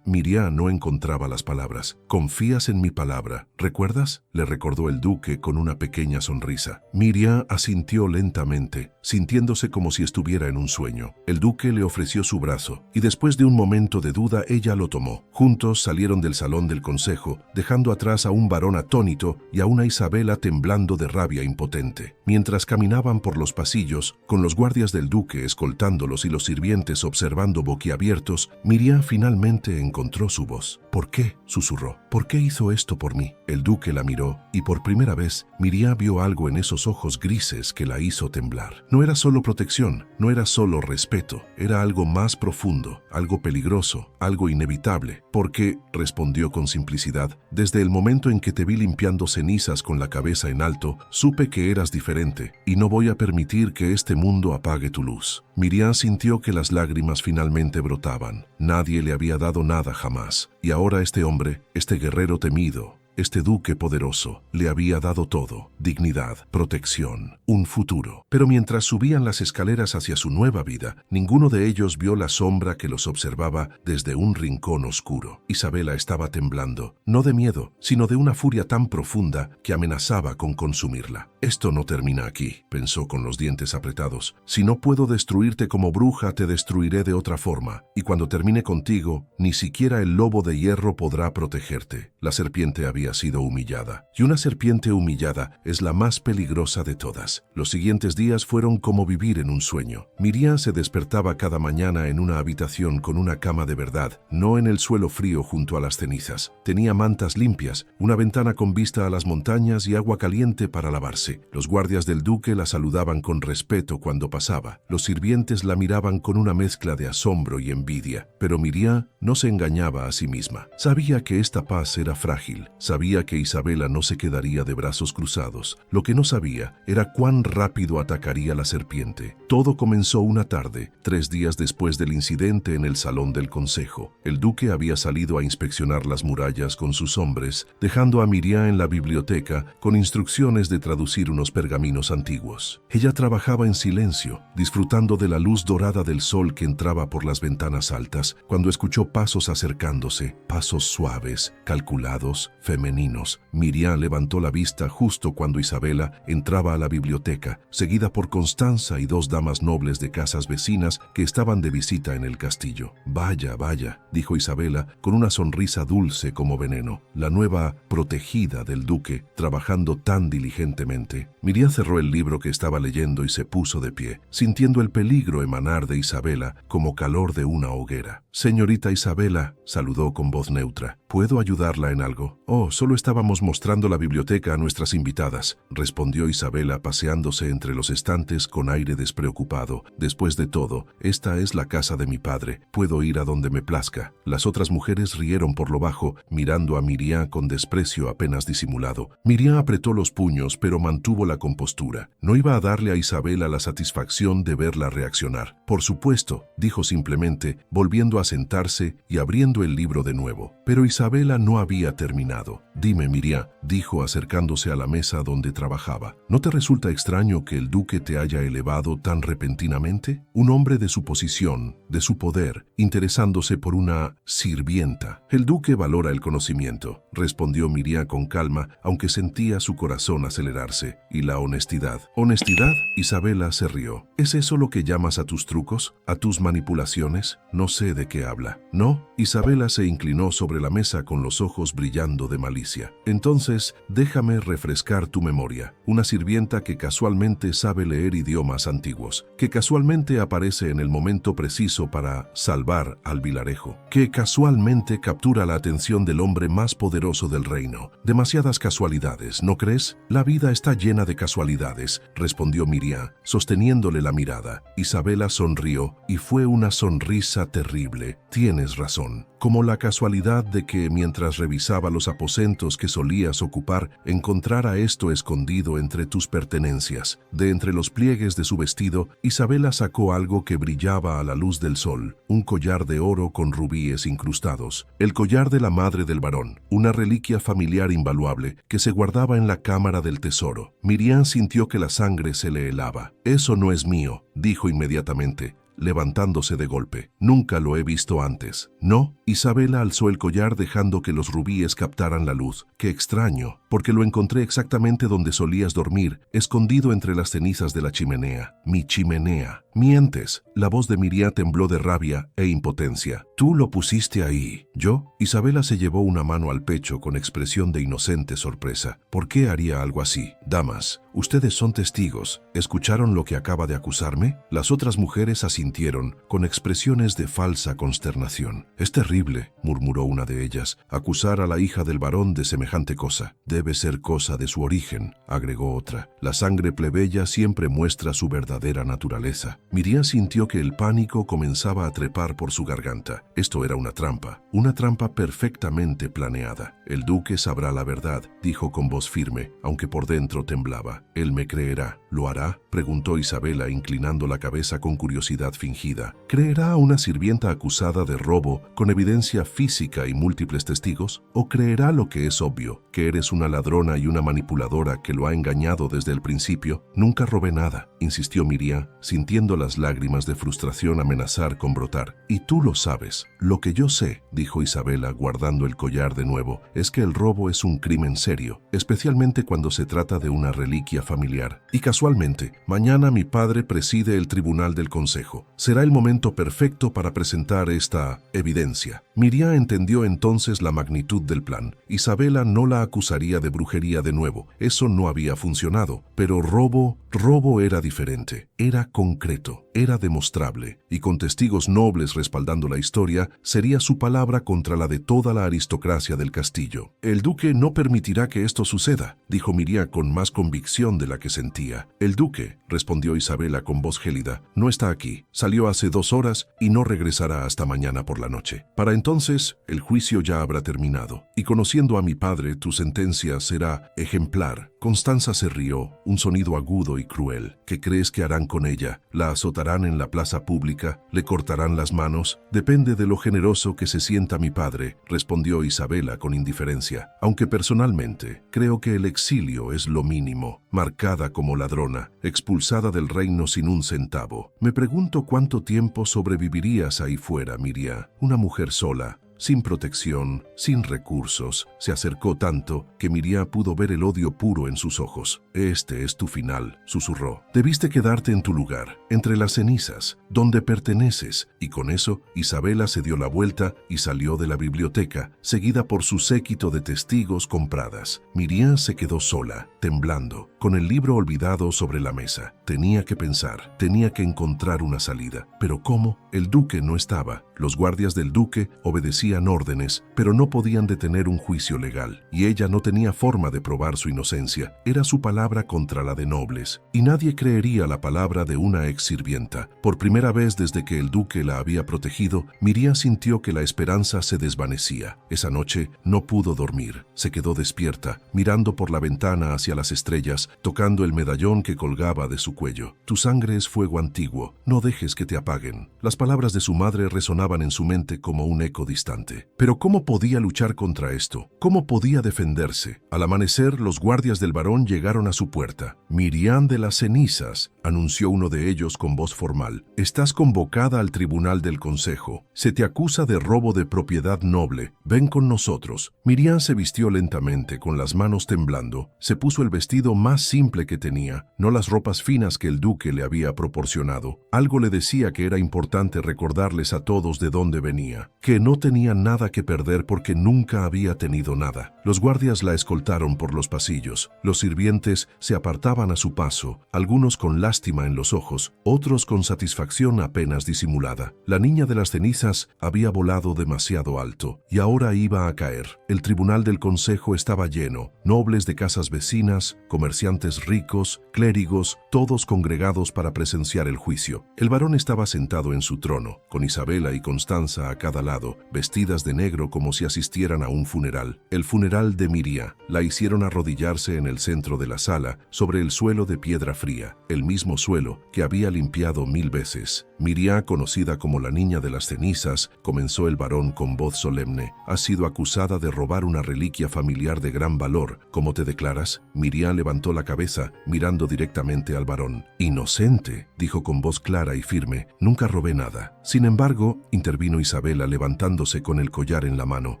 Speaker 1: Miriam no encontraba las palabras. ¿Confías en mi palabra? ¿Recuerdas?, le recordó el duque con una pequeña sonrisa. Miriam asintió lentamente, sintiéndose como si estuviera en un sueño. El duque le ofreció su brazo, y después de un momento de duda ella lo tomó. Juntos salieron del salón del consejo, dejando atrás a un varón atónito y a una Isabela temblando de rabia impotente. Mientras caminaban por los pasillos, con los guardias del duque escoltándolos y los sirvientes observando boquiabiertos, Miriam finalmente encontró su voz. ¿Por qué?, susurró. ¿Por qué hizo esto por mí? El duque la miró, y por primera vez, Miriam vio algo en esos ojos grises que la hizo temblar. No era solo protección, no era solo respeto, era algo más profundo, algo peligroso, algo inevitable. Porque, respondió con simplicidad, desde el momento en que te vi limpiando cenizas con la cabeza en alto, supe que eras diferente, y no voy a permitir que este mundo apague tu luz. Miriam sintió que las lágrimas finalmente brotaban. Nadie le había dado nada jamás, y ahora este hombre, este guerrero temido, este duque poderoso, le había dado todo: dignidad, protección, un futuro. Pero mientras subían las escaleras hacia su nueva vida, ninguno de ellos vio la sombra que los observaba desde un rincón oscuro. Isabela estaba temblando, no de miedo, sino de una furia tan profunda que amenazaba con consumirla. Esto no termina aquí, pensó con los dientes apretados. Si no puedo destruirte como bruja, te destruiré de otra forma. Y cuando termine contigo, ni siquiera el lobo de hierro podrá protegerte. La serpiente había sido humillada, y una serpiente humillada es la más peligrosa de todas. Los siguientes días fueron como vivir en un sueño. Miriam se despertaba cada mañana en una habitación con una cama de verdad, no en el suelo frío junto a las cenizas. Tenía mantas limpias, una ventana con vista a las montañas y agua caliente para lavarse. Los guardias del duque la saludaban con respeto cuando pasaba. Los sirvientes la miraban con una mezcla de asombro y envidia. Pero Miriam no se engañaba a sí misma. Sabía que esta paz era frágil. Sabía sabía que Isabela no se quedaría de brazos cruzados. Lo que no sabía era cuán rápido atacaría la serpiente. Todo comenzó una tarde, 3 días después del incidente en el salón del consejo. El duque había salido a inspeccionar las murallas con sus hombres, dejando a Miriam en la biblioteca con instrucciones de traducir unos pergaminos antiguos. Ella trabajaba en silencio, disfrutando de la luz dorada del sol que entraba por las ventanas altas, cuando escuchó pasos acercándose, pasos suaves, calculados, femeninos. Miriam levantó la vista justo cuando Isabela entraba a la biblioteca, seguida por Constanza y 2 damas nobles de casas vecinas que estaban de visita en el castillo. «Vaya, vaya», dijo Isabela con una sonrisa dulce como veneno, la nueva protegida del duque, trabajando tan diligentemente. Miriam cerró el libro que estaba leyendo y se puso de pie, sintiendo el peligro emanar de Isabela como calor de una hoguera. «Señorita Isabela», saludó con voz neutra, «¿puedo ayudarla en algo?» «Oh, solo estábamos mostrando la biblioteca a nuestras invitadas», respondió Isabela paseándose entre los estantes con aire despreocupado. «Después de todo, esta es la casa de mi padre. Puedo ir a donde me plazca». Las otras mujeres rieron por lo bajo, mirando a Miriam con desprecio apenas disimulado. Miriam apretó los puños, pero mantuvo la compostura. No iba a darle a Isabela la satisfacción de verla reaccionar. «Por supuesto», dijo simplemente, volviendo a sentarse y abriendo el libro de nuevo. Pero Isabela no había terminado. «Dime, Miriam», dijo acercándose a la mesa donde trabajaba, «¿no te resulta extraño que el duque te haya elevado tan repentinamente? Un hombre de su posición, de su poder, interesándose por una sirvienta». «El duque valora el conocimiento», respondió Miriam con calma, aunque sentía su corazón acelerarse. «Y la honestidad». «¿Honestidad?», Isabela se rió. «¿Es eso lo que llamas a tus trucos? ¿A tus manipulaciones? No sé de qué habla». «¿No?». Isabela se inclinó sobre la mesa con los ojos brillando de malicia. «Entonces, déjame refrescar tu memoria. Una sirvienta que casualmente sabe leer idiomas antiguos, que casualmente aparece en el momento preciso para salvar al vilarejo, que casualmente captura la atención del hombre más poderoso del reino. Demasiadas casualidades, ¿no crees?» «La vida está llena de casualidades», respondió Miriam, sosteniéndole la mirada. Isabela sonrió, y fue una sonrisa terrible. «Tienes razón. Como la casualidad de que, mientras revisaba los aposentos que solías ocupar, encontrara esto escondido entre tus pertenencias». De entre los pliegues de su vestido, Isabela sacó algo que brillaba a la luz del sol, un collar de oro con rubíes incrustados. El collar de la madre del varón, una reliquia familiar invaluable que se guardaba en la cámara del tesoro. Miriam sintió que la sangre se le helaba. «Eso no es mío», dijo inmediatamente, levantándose de golpe. «Nunca lo he visto antes». «¿No?». Isabela alzó el collar dejando que los rubíes captaran la luz. «Qué extraño, porque lo encontré exactamente donde solías dormir, escondido entre las cenizas de la chimenea». «Mi chimenea». «Mientes». La voz de Miriam tembló de rabia e impotencia. «Tú lo pusiste ahí». «¿Yo?». Isabela se llevó una mano al pecho con expresión de inocente sorpresa. «¿Por qué haría algo así? Damas, ustedes son testigos. ¿Escucharon lo que acaba de acusarme?». Las otras mujeres asintieron con expresiones de falsa consternación. «Es terrible», murmuró una de ellas, «acusar a la hija del varón de semejante cosa». «Debe ser cosa de su origen», agregó otra. «La sangre plebeya siempre muestra su verdadera naturaleza». Miriam sintió que el pánico comenzaba a trepar por su garganta. Esto era una trampa perfectamente planeada. «El duque sabrá la verdad», dijo con voz firme, aunque por dentro temblaba. «Él me creerá». «¿Lo hará?», preguntó Isabela, inclinando la cabeza con curiosidad fingida. «¿Creerá a una sirvienta acusada de robo con evidencia física y múltiples testigos? ¿O creerá lo que es obvio, que eres una ladrona y una manipuladora que lo ha engañado desde el principio?» «Nunca robé nada», insistió Miriam, sintiendo las lágrimas de frustración amenazar con brotar. «Y tú lo sabes». «Lo que yo sé», dijo Isabela, guardando el collar de nuevo, «es que el robo es un crimen serio, especialmente cuando se trata de una reliquia familiar. Y casualmente, mañana mi padre preside el tribunal del consejo. Será el momento perfecto para presentar esta evidencia». Miriam entendió entonces la magnitud del plan. Isabela no la acusaría de brujería de nuevo. Eso no había funcionado. Pero robo era diferente. Era concreto. era demostrable, y con testigos nobles respaldando la historia, sería su palabra contra la de toda la aristocracia del castillo. «El duque no permitirá que esto suceda», dijo Miriam con más convicción de la que sentía. «El duque», respondió Isabela con voz gélida, «no está aquí. Salió hace 2 horas y no regresará hasta mañana por la noche. Para entonces, el juicio ya habrá terminado. Y conociendo a mi padre, tu sentencia será ejemplar». Constanza se rió, un sonido agudo y cruel. «¿Qué crees que harán con ella? ¿La azotarán en la plaza pública? ¿Le cortarán las manos? Depende de lo generoso que se sienta mi padre», respondió Isabela con indiferencia. «Aunque personalmente creo que el exilio es lo mínimo. Marcada como ladrona, expulsada del reino sin un centavo. Me pregunto cuánto tiempo sobrevivirías ahí fuera, Miriam, una mujer sola, sin protección, sin recursos». Se acercó tanto que Miriam pudo ver el odio puro en sus ojos. «Este es tu final», susurró. «Debiste quedarte en tu lugar, entre las cenizas, donde perteneces». Y con eso, Isabela se dio la vuelta y salió de la biblioteca, seguida por su séquito de testigos compradas. Miriam se quedó sola, temblando, con el libro olvidado sobre la mesa. Tenía que pensar, tenía que encontrar una salida. ¿Pero cómo? El duque no estaba. Los guardias del duque obedecían órdenes, pero no podían detener un juicio legal, y ella no tenía forma de probar su inocencia. Era su palabra contra la de nobles, y nadie creería la palabra de una ex sirvienta. Por primera vez desde que el duque la había protegido, Miriam sintió que la esperanza se desvanecía. Esa noche no pudo dormir. Se quedó despierta, mirando por la ventana hacia las estrellas, tocando el medallón que colgaba de su cuello. «Tu sangre es fuego antiguo, no dejes que te apaguen». Las palabras de su madre resonaban en su mente como un eco distante. Pero ¿cómo podía luchar contra esto? ¿Cómo podía defenderse? Al amanecer, los guardias del barón llegaron a su puerta. «Miriam de las cenizas», anunció uno de ellos con voz formal, «estás convocada al tribunal del consejo. Se te acusa de robo de propiedad noble. Ven con nosotros». Miriam se vistió lentamente, con las manos temblando. Se puso el vestido más simple que tenía, no las ropas finas que el duque le había proporcionado. Algo le decía que era importante recordarles a todos de dónde venía, que no tenía nada que perder porque nunca había tenido nada. Los guardias la escoltaron por los pasillos. Los sirvientes se apartaban a su paso, algunos con lástima en los ojos, otros con satisfacción apenas disimulada. La niña de las cenizas había volado demasiado alto y ahora iba a caer. El tribunal del consejo estaba lleno, nobles de casas vecinas, comerciantes ricos, clérigos, todos congregados para presenciar el juicio. El varón estaba sentado en su trono, con Isabela y Constanza a cada lado, vestidas de negro como si asistieran a un funeral. El funeral de Miriam. La hicieron arrodillarse en el centro de la sala, sobre el suelo de piedra fría, el mismo suelo que había limpiado 1000 veces. Miriam, conocida como la niña de las cenizas, comenzó el varón con voz solemne. «Has sido acusada de robar una reliquia familiar de gran valor. ¿Cómo te declaras?» Miriam levantó la cabeza, mirando directamente al varón. «Inocente», dijo con voz clara y firme. «Nunca robé nada». «Sin embargo», intervino Isabela levantándose con el collar en la mano,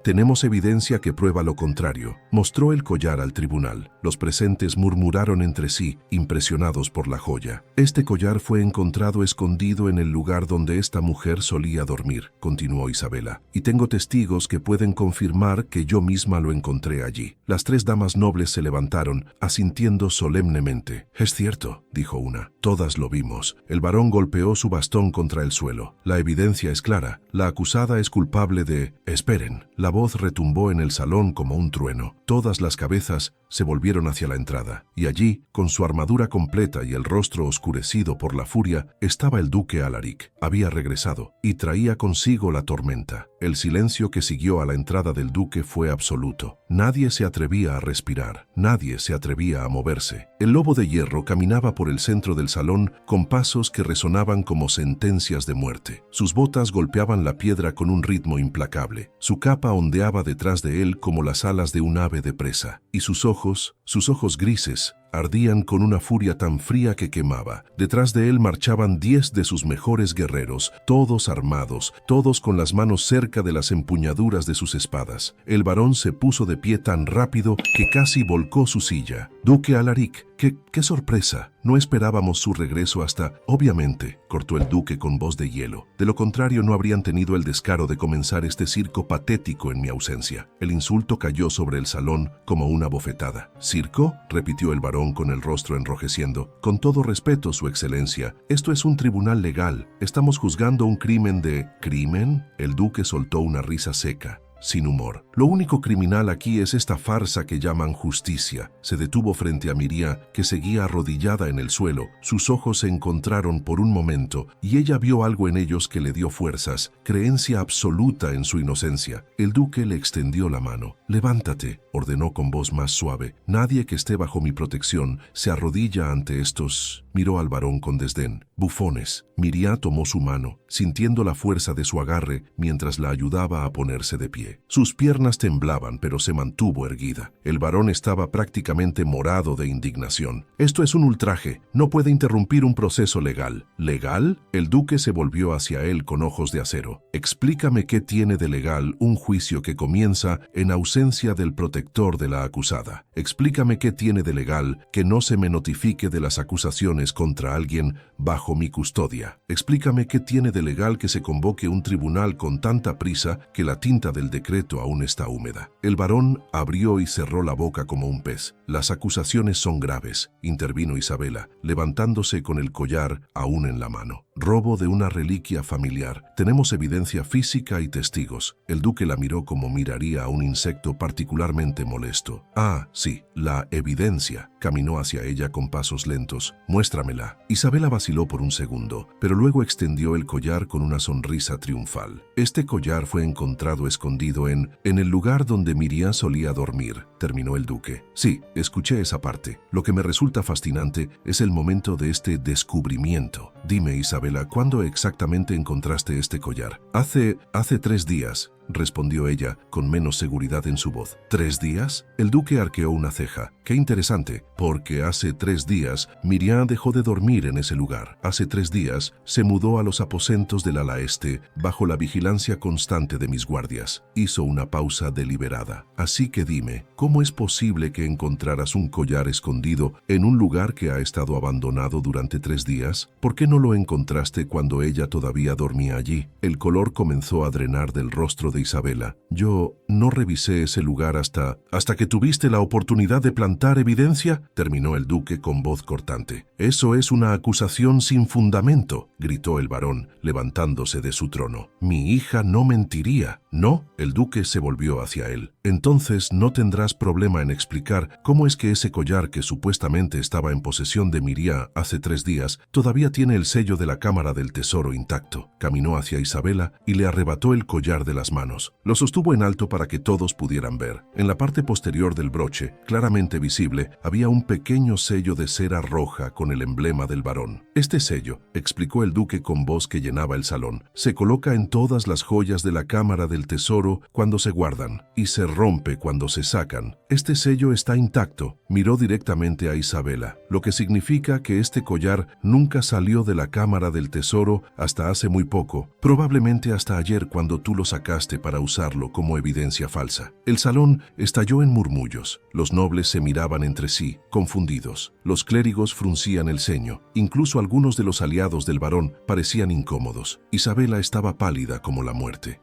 Speaker 1: «tenemos evidencia que prueba lo contrario». Mostró el collar al tribunal. Los presentes murmuraron entre sí, impresionados por la joya. «Este collar fue encontrado escondido en el lugar donde esta mujer solía dormir», continuó Isabela, «y tengo testigos que pueden confirmar que yo misma lo encontré allí». Las 3 damas nobles se levantaron, asintiendo solemnemente. «Es cierto», dijo una, «todas lo vimos». El varón golpeó su bastón contra el suelo. «La evidencia es clara. La acusada es culpable de...» «Esperen». La voz retumbó en el salón como un trueno. Todas las cabezas se volvieron hacia la entrada, y allí, con su armadura completa y el rostro oscurecido por la furia, estaba el duque Alaric. Había regresado, y traía consigo la tormenta. El silencio que siguió a la entrada del duque fue absoluto. Nadie se atrevía a respirar, nadie se atrevía a moverse. El lobo de hierro caminaba por el centro del salón con pasos que resonaban como sentencias de muerte. Sus botas golpeaban la piedra con un ritmo implacable. Su capa ondeaba detrás de él como las alas de un ave de presa, y sus ojos grises, ardían con una furia tan fría que quemaba. Detrás de él marchaban 10 de sus mejores guerreros, todos armados, todos con las manos cerca de las empuñaduras de sus espadas. El varón se puso de pie tan rápido que casi volcó su silla. «Duque Alaric, ¡Qué sorpresa! No esperábamos su regreso hasta... Obviamente, cortó el duque con voz de hielo. De lo contrario, no habrían tenido el descaro de comenzar este circo patético en mi ausencia. El insulto cayó sobre el salón como una bofetada. ¿Circo?, repitió el varón con el rostro enrojeciendo. Con todo respeto, su excelencia, esto es un tribunal legal. Estamos juzgando un crimen de... ¿Crimen? El duque soltó una risa seca, sin humor. Lo único criminal aquí es esta farsa que llaman justicia. Se detuvo frente a Miriam, que seguía arrodillada en el suelo. Sus ojos se encontraron por un momento y ella vio algo en ellos que le dio fuerzas, creencia absoluta en su inocencia. El duque le extendió la mano. «Levántate», ordenó con voz más suave. «Nadie que esté bajo mi protección se arrodilla ante estos...» Miró al varón con desdén. «Bufones». Miriam tomó su mano, sintiendo la fuerza de su agarre mientras la ayudaba a ponerse de pie. Sus piernas temblaban, pero se mantuvo erguida. El varón estaba prácticamente morado de indignación. «Esto es un ultraje. No puede interrumpir un proceso legal». ¿Legal? El duque se volvió hacia él con ojos de acero. «Explícame qué tiene de legal un juicio que comienza en ausencia del protector de la acusada. Explícame qué tiene de legal que no se me notifique de las acusaciones contra alguien bajo mi custodia. Explícame qué tiene de legal que se convoque un tribunal con tanta prisa que la tinta del decreto aún está húmeda». El varón abrió y cerró la boca como un pez. «Las acusaciones son graves», intervino Isabela, levantándose con el collar aún en la mano. «Robo de una reliquia familiar. Tenemos evidencia física y testigos». El duque la miró como miraría a un insecto particularmente molesto. «Ah, sí, la evidencia». Caminó hacia ella con pasos lentos. «Muéstramela». Isabela vaciló por un segundo, pero luego extendió el collar con una sonrisa triunfal. «Este collar fue encontrado escondido en el lugar donde Miriam solía dormir», terminó el duque. «Sí, escuché esa parte. Lo que me resulta fascinante es el momento de este descubrimiento. Dime, Isabela, ¿cuándo exactamente encontraste este collar?» Hace 3 días», respondió ella con menos seguridad en su voz. «¿3 días?» El duque arqueó una ceja. «Qué interesante, porque hace 3 días Miriam dejó de dormir en ese lugar. Hace 3 días se mudó a los aposentos del ala este bajo la vigilancia constante de mis guardias». Hizo una pausa deliberada. «Así que dime, ¿cómo es posible que encontraras un collar escondido en un lugar que ha estado abandonado durante 3 días? ¿Por qué no lo encontraste cuando ella todavía dormía allí?» El color comenzó a drenar del rostro de Isabela. «Yo no revisé ese lugar hasta que tuviste la oportunidad de plantar evidencia», terminó el duque con voz cortante. «Eso es una acusación sin fundamento», gritó el varón, levantándose de su trono. «Mi hija no mentiría». «¿No?». El duque se volvió hacia él. «Entonces no tendrás problema en explicar cómo es que ese collar que supuestamente estaba en posesión de Miriam hace 3 días todavía tiene el sello de la Cámara del Tesoro intacto». Caminó hacia Isabela y le arrebató el collar de las manos. Lo sostuvo en alto para que todos pudieran ver. En la parte posterior del broche, claramente visible, había un pequeño sello de cera roja con el emblema del varón. «Este sello», explicó el duque con voz que llenaba el salón, «se coloca en todas las joyas de la Cámara del Tesoro cuando se guardan y se rompe cuando se sacan. Este sello está intacto». Miró directamente a Isabela, lo que significa que este collar nunca salió de la Cámara del Tesoro hasta hace muy poco, probablemente hasta ayer cuando tú lo sacaste para usarlo como evidencia falsa. El salón estalló en murmullos. Los nobles se miraban entre sí, confundidos. Los clérigos fruncían el ceño. Incluso algunos de los aliados del varón parecían incómodos. Isabela estaba pálida como la muerte.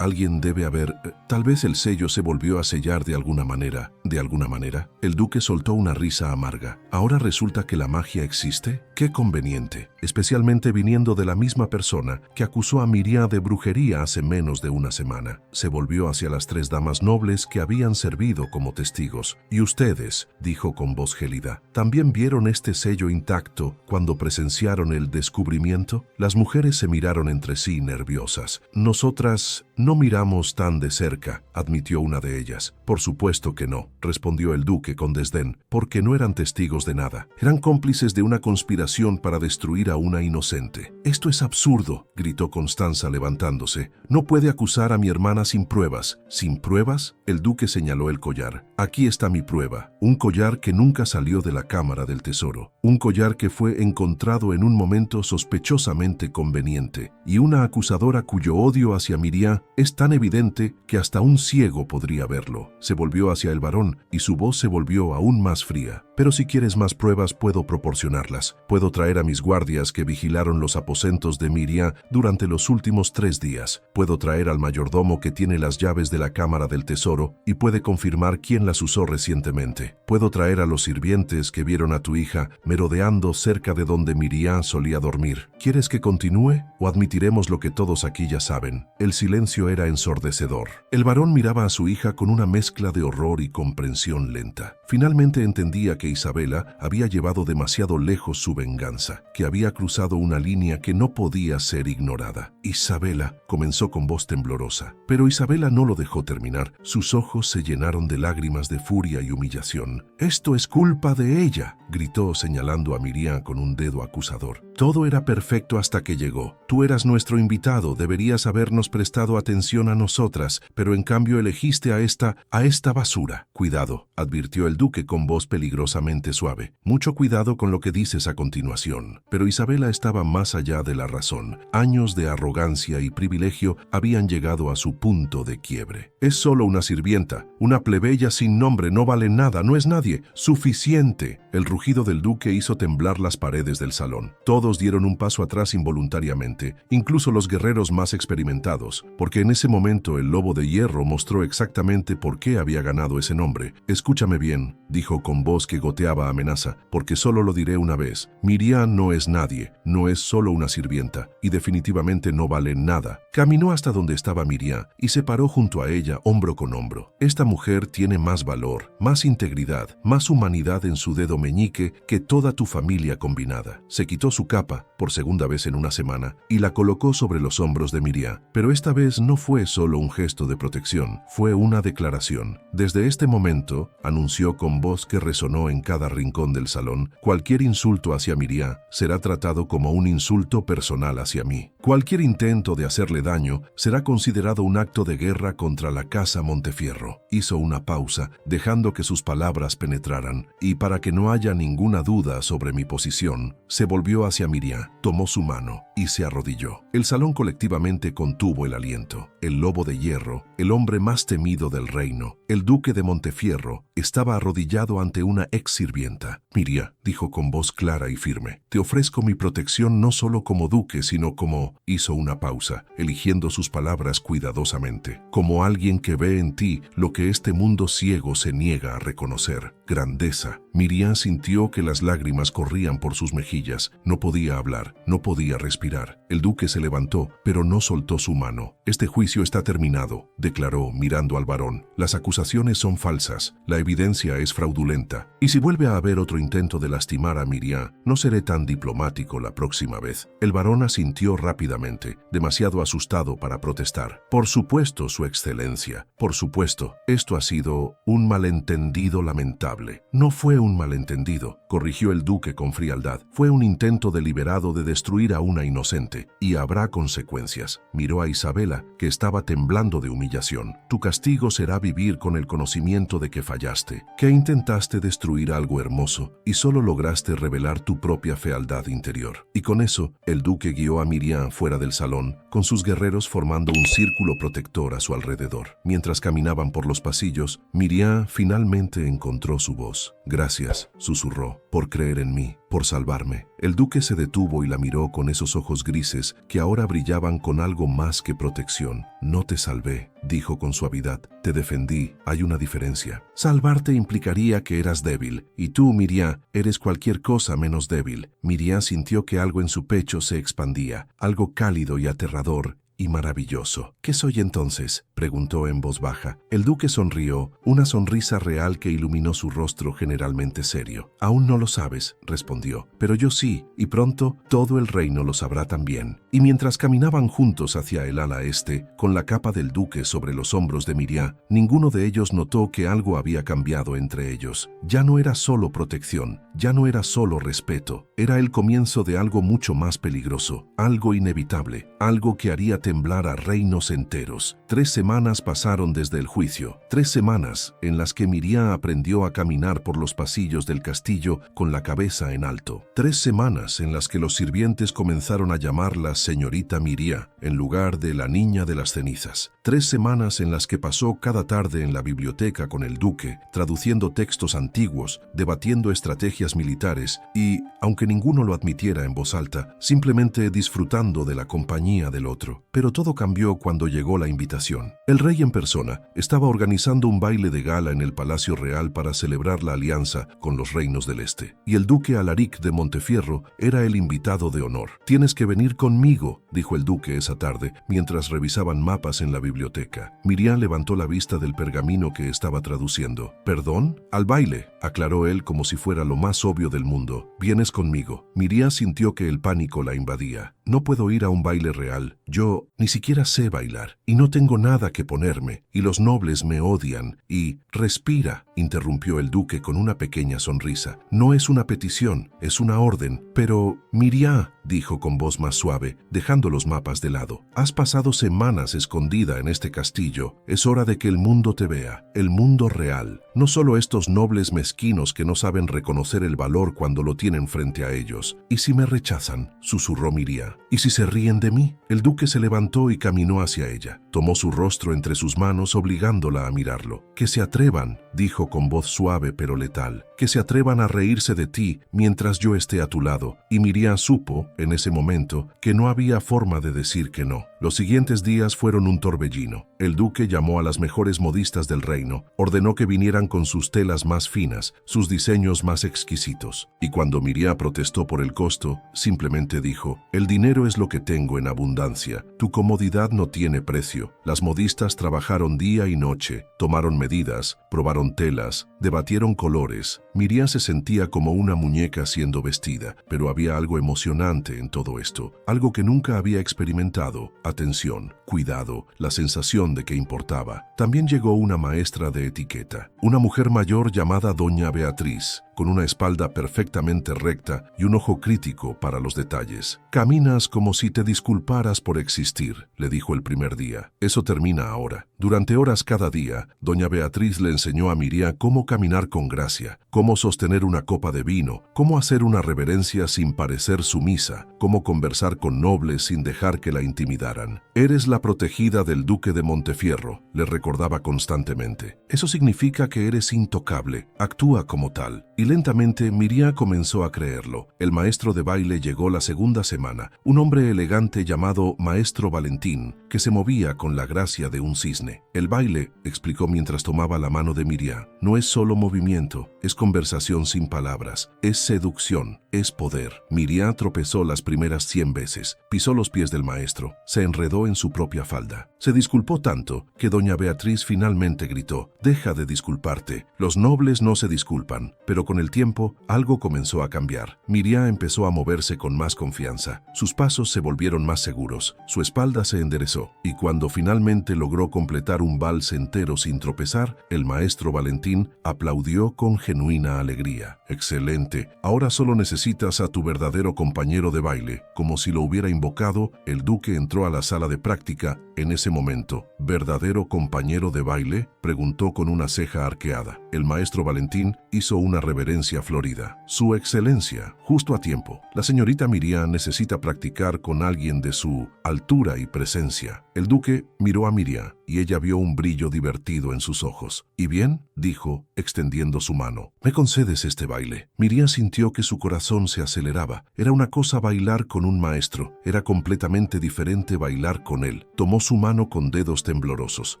Speaker 1: Alguien debe haber... Tal vez el sello se volvió a sellar de alguna manera. ¿De alguna manera? El duque soltó una risa amarga. ¿Ahora resulta que la magia existe? ¡Qué conveniente! Especialmente viniendo de la misma persona que acusó a Miriam de brujería hace menos de una semana. Se volvió hacia las 3 damas nobles que habían servido como testigos. «¿Y ustedes?», dijo con voz gélida, «¿también vieron este sello intacto cuando presenciaron el descubrimiento?» Las mujeres se miraron entre sí nerviosas. «Nosotras no miramos tan de cerca», admitió una de ellas. «Por supuesto que no», respondió el duque con desdén, «porque no eran testigos de nada. Eran cómplices de una conspiración para destruir a una inocente». «Esto es absurdo», gritó Constanza levantándose. «No puede acusar a mi hermana sin pruebas». «¿Sin pruebas?». El duque señaló el collar. Aquí está mi prueba, un collar que nunca salió de la cámara del tesoro, un collar que fue encontrado en un momento sospechosamente conveniente, y una acusadora cuyo odio hacia Miriam es tan evidente que hasta un ciego podría verlo. Se volvió hacia el varón y su voz se volvió aún más fría. Pero si quieres más pruebas, puedo proporcionarlas. Puedo traer a mis guardias que vigilaron los aposentos de Miriam durante los últimos 3 días. Puedo traer al mayordomo que tiene las llaves de la cámara del tesoro y puede confirmar quién las usó recientemente. Puedo traer a los sirvientes que vieron a tu hija merodeando cerca de donde Miriam solía dormir. ¿Quieres que continúe o admitiremos lo que todos aquí ya saben? El silencio era ensordecedor. El varón miraba a su hija con una mezcla de horror y comprensión lenta. Finalmente entendía que Isabela había llevado demasiado lejos su venganza, que había cruzado una línea que no podía ser ignorada. Isabela, comenzó con voz temblorosa, pero Isabela no lo dejó terminar. Sus ojos se llenaron de lágrimas de furia y humillación. «Esto es culpa de ella», gritó señalando a Miriam con un dedo acusador. «Todo era perfecto hasta que llegó. Tú eras nuestro invitado, deberías habernos prestado atención a nosotras, pero en cambio elegiste a esta basura». «Cuidado», advirtió el duque con voz peligrosamente suave. «Mucho cuidado con lo que dices a continuación». Pero Isabela estaba más allá de la razón. Años de arrogancia y privilegio habían llegado a su punto de quiebre. «Es solo una sirvienta, una plebeya sin nombre, no vale nada, no es nadie. ¡Suficiente!». El rugido del duque hizo temblar las paredes del salón. Todos dieron un paso atrás involuntariamente, incluso los guerreros más experimentados, porque en ese momento el lobo de hierro mostró exactamente por qué había ganado ese nombre. «Escúchame bien», dijo con voz que goteaba amenaza, «porque solo lo diré una vez. Miriam no es nadie, no es solo una sirvienta, y definitivamente no vale nada». Caminó hasta donde estaba Miriam y se paró junto a ella, hombro con hombro. «Esta mujer tiene más valor, más integridad, más humanidad en su dedo meñique que toda tu familia combinada». Se quitó su capa, por segunda vez en una semana, y la colocó sobre los hombros de Miriam. Pero esta vez no fue solo un gesto de protección, fue una declaración. «Desde este momento», anunció con voz que resonó en cada rincón del salón, «cualquier insulto hacia Miriam será tratado como un insulto personal hacia mí. Cualquier intento de hacerle daño será considerado un acto de guerra contra la casa Montefierro». Hizo una pausa, dejando que sus palabras penetraran, y para que no haya ninguna duda sobre mi posición, se volvió hacia Miriam, tomó su mano y se arrodilló. El salón colectivamente contuvo el aliento. El lobo de hierro, el hombre más temido del reino, el duque de Montefierro, estaba arrodillado ante una ex sirvienta. «Miriam», dijo con voz clara y firme, «te ofrezco mi protección no solo como duque, sino como…». Hizo una pausa, eligiendo sus palabras cuidadosamente. «Como alguien que ve en ti lo que este mundo ciego se niega a reconocer. Grandeza». Miriam sintió que las lágrimas corrían por sus mejillas. No podía hablar, no podía respirar. El duque se levantó, pero no soltó su mano. «Este juicio está terminado», declaró, mirando al varón. «Las acusaciones son falsas, la evidencia es fraudulenta. Y si vuelve a haber otro intento de lastimar a Miriam, no seré tan diplomático la próxima vez». El varón asintió rápidamente, demasiado asustado para protestar. «Por supuesto, Su Excelencia, por supuesto. Esto ha sido un malentendido lamentable». «No fue un malentendido», corrigió el duque con frialdad. «Fue un intento deliberado de destruir a una inocente, y habrá consecuencias». Miró a Isabela, que estaba temblando de humillación. «Tu castigo será vivir con el conocimiento de que fallaste, que intentaste destruir algo hermoso y solo lograste revelar tu propia fealdad interior». Y con eso, el duque guió a Miriam fuera del salón, con sus guerreros formando un círculo protector a su alrededor. Mientras caminaban por los pasillos, Miriam finalmente encontró su voz. «Gracias», susurró, «por creer en mí, por salvarme». El duque se detuvo y la miró con esos ojos grises que ahora brillaban con algo más que protección. «No te salvé», dijo con suavidad, «te defendí, hay una diferencia. Salvarte implicaría que eras débil, y tú, Miriam, eres cualquier cosa menos débil». Miriam sintió que algo en su pecho se expandía, algo cálido y aterrador, y maravilloso. «¿Qué soy entonces?», preguntó en voz baja. El duque sonrió, una sonrisa real que iluminó su rostro generalmente serio. «Aún no lo sabes», respondió, «pero yo sí, y pronto todo el reino lo sabrá también». Y mientras caminaban juntos hacia el ala este, con la capa del duque sobre los hombros de Miriam, ninguno de ellos notó que algo había cambiado entre ellos. Ya no era solo protección, ya no era solo respeto, era el comienzo de algo mucho más peligroso, algo inevitable, algo que haría temblar a reinos enteros. 3 semanas pasaron desde el juicio, 3 semanas en las que Miriam aprendió a caminar por los pasillos del castillo con la cabeza en alto. 3 semanas en las que los sirvientes comenzaron a llamarla señorita Miriam en lugar de la niña de las cenizas. 3 semanas en las que pasó cada tarde en la biblioteca con el duque, traduciendo textos antiguos, debatiendo estrategias militares y, aunque ninguno lo admitiera en voz alta, simplemente disfrutando de la compañía del otro. Pero todo cambió cuando llegó la invitación. El rey en persona estaba organizando un baile de gala en el Palacio Real para celebrar la alianza con los reinos del Este, y el duque Alaric de Montefierro era el invitado de honor. «Tienes que venir conmigo», dijo el duque esa tarde, mientras revisaban mapas en la biblioteca. Miriam levantó la vista del pergamino que estaba traduciendo. «¿Perdón?» «Al baile», aclaró él como si fuera lo más obvio del mundo. «Vienes conmigo». Miriam sintió que el pánico la invadía. «No puedo ir a un baile real. Yo ni siquiera sé bailar, y no tengo nada que ponerme, y los nobles me odian, y...» «Respira», interrumpió el duque con una pequeña sonrisa. «No es una petición, es una orden». «Pero, Miriam», dijo con voz más suave, dejando los mapas de lado, «has pasado semanas escondida en este castillo. Es hora de que el mundo te vea, el mundo real. No solo estos nobles mezquinos que no saben reconocer el valor cuando lo tienen frente a ellos. ¿Y si me rechazan?», susurró Miriam. «¿Y si se ríen de mí?». El duque se levantó y caminó hacia ella. Tomó su rostro entre sus manos, obligándola a mirarlo. «Que se atrevan», dijo con voz suave pero letal, «que se atrevan a reírse de ti mientras yo esté a tu lado». Y Miriam supo, en ese momento, que no había forma de decir que no. Los siguientes días fueron un torbellino. El duque llamó a las mejores modistas del reino, ordenó que vinieran con sus telas más finas, sus diseños más exquisitos. Y cuando Miriam protestó por el costo, simplemente dijo: «El dinero es lo que tengo en abundancia. Tu comodidad no tiene precio». Las modistas trabajaron día y noche, tomaron medidas, probaron telas, debatieron colores. Miriam se sentía como una muñeca siendo vestida, pero había algo emocionante en todo esto, algo que nunca había experimentado: atención, cuidado, la sensación de que importaba. También llegó una maestra de etiqueta, una mujer mayor llamada Doña Beatriz, con una espalda perfectamente recta y un ojo crítico para los detalles. «Caminas como si te disculparas por existir», le dijo el primer día. «Eso termina ahora». Durante horas cada día, Doña Beatriz le enseñó a Miriam cómo caminar con gracia, cómo sostener una copa de vino, cómo hacer una reverencia sin parecer sumisa, cómo conversar con nobles sin dejar que la intimidaran. «Eres la protegida del duque de Montefierro», le recordaba constantemente. «Eso significa que eres intocable. Actúa como tal». Y lentamente Miriam comenzó a creerlo. El maestro de baile llegó la segunda semana, un hombre elegante llamado Maestro Valentín, que se movía con la gracia de un cisne. «El baile», explicó mientras tomaba la mano de Miriam, «no es solo movimiento, es conversación sin palabras, es seducción, es poder». Miriam tropezó las primeras 100 veces, pisó los pies del maestro, se enredó en su propia falda. Se disculpó tanto que Doña Beatriz finalmente gritó: «Deja de disculparte. Los nobles no se disculpan». Pero con el tiempo, algo comenzó a cambiar. Miriam empezó a moverse con más confianza. Sus pasos se volvieron más seguros, su espalda se enderezó, y cuando finalmente logró completar un vals entero sin tropezar, el maestro Valentín aplaudió con genuina alegría. «Excelente. Ahora solo necesitas a tu verdadero compañero de baile». Como si lo hubiera invocado, el duque entró a la sala de práctica en ese momento. «¿Verdadero compañero de baile?», preguntó con una ceja arqueada. El maestro Valentín hizo una reverencia florida. «Su excelencia, justo a tiempo. La señorita Miriam necesita practicar con alguien de su altura y presencia». El duque miró a Miriam y ella vio un brillo divertido en sus ojos. «¿Y bien?», dijo, extendiendo su mano. «¿Me concedes este baile?». Miriam sintió que su corazón se aceleraba. Era una cosa bailar con un maestro, era completamente diferente bailar con él. Tomó su mano con dedos temblorosos.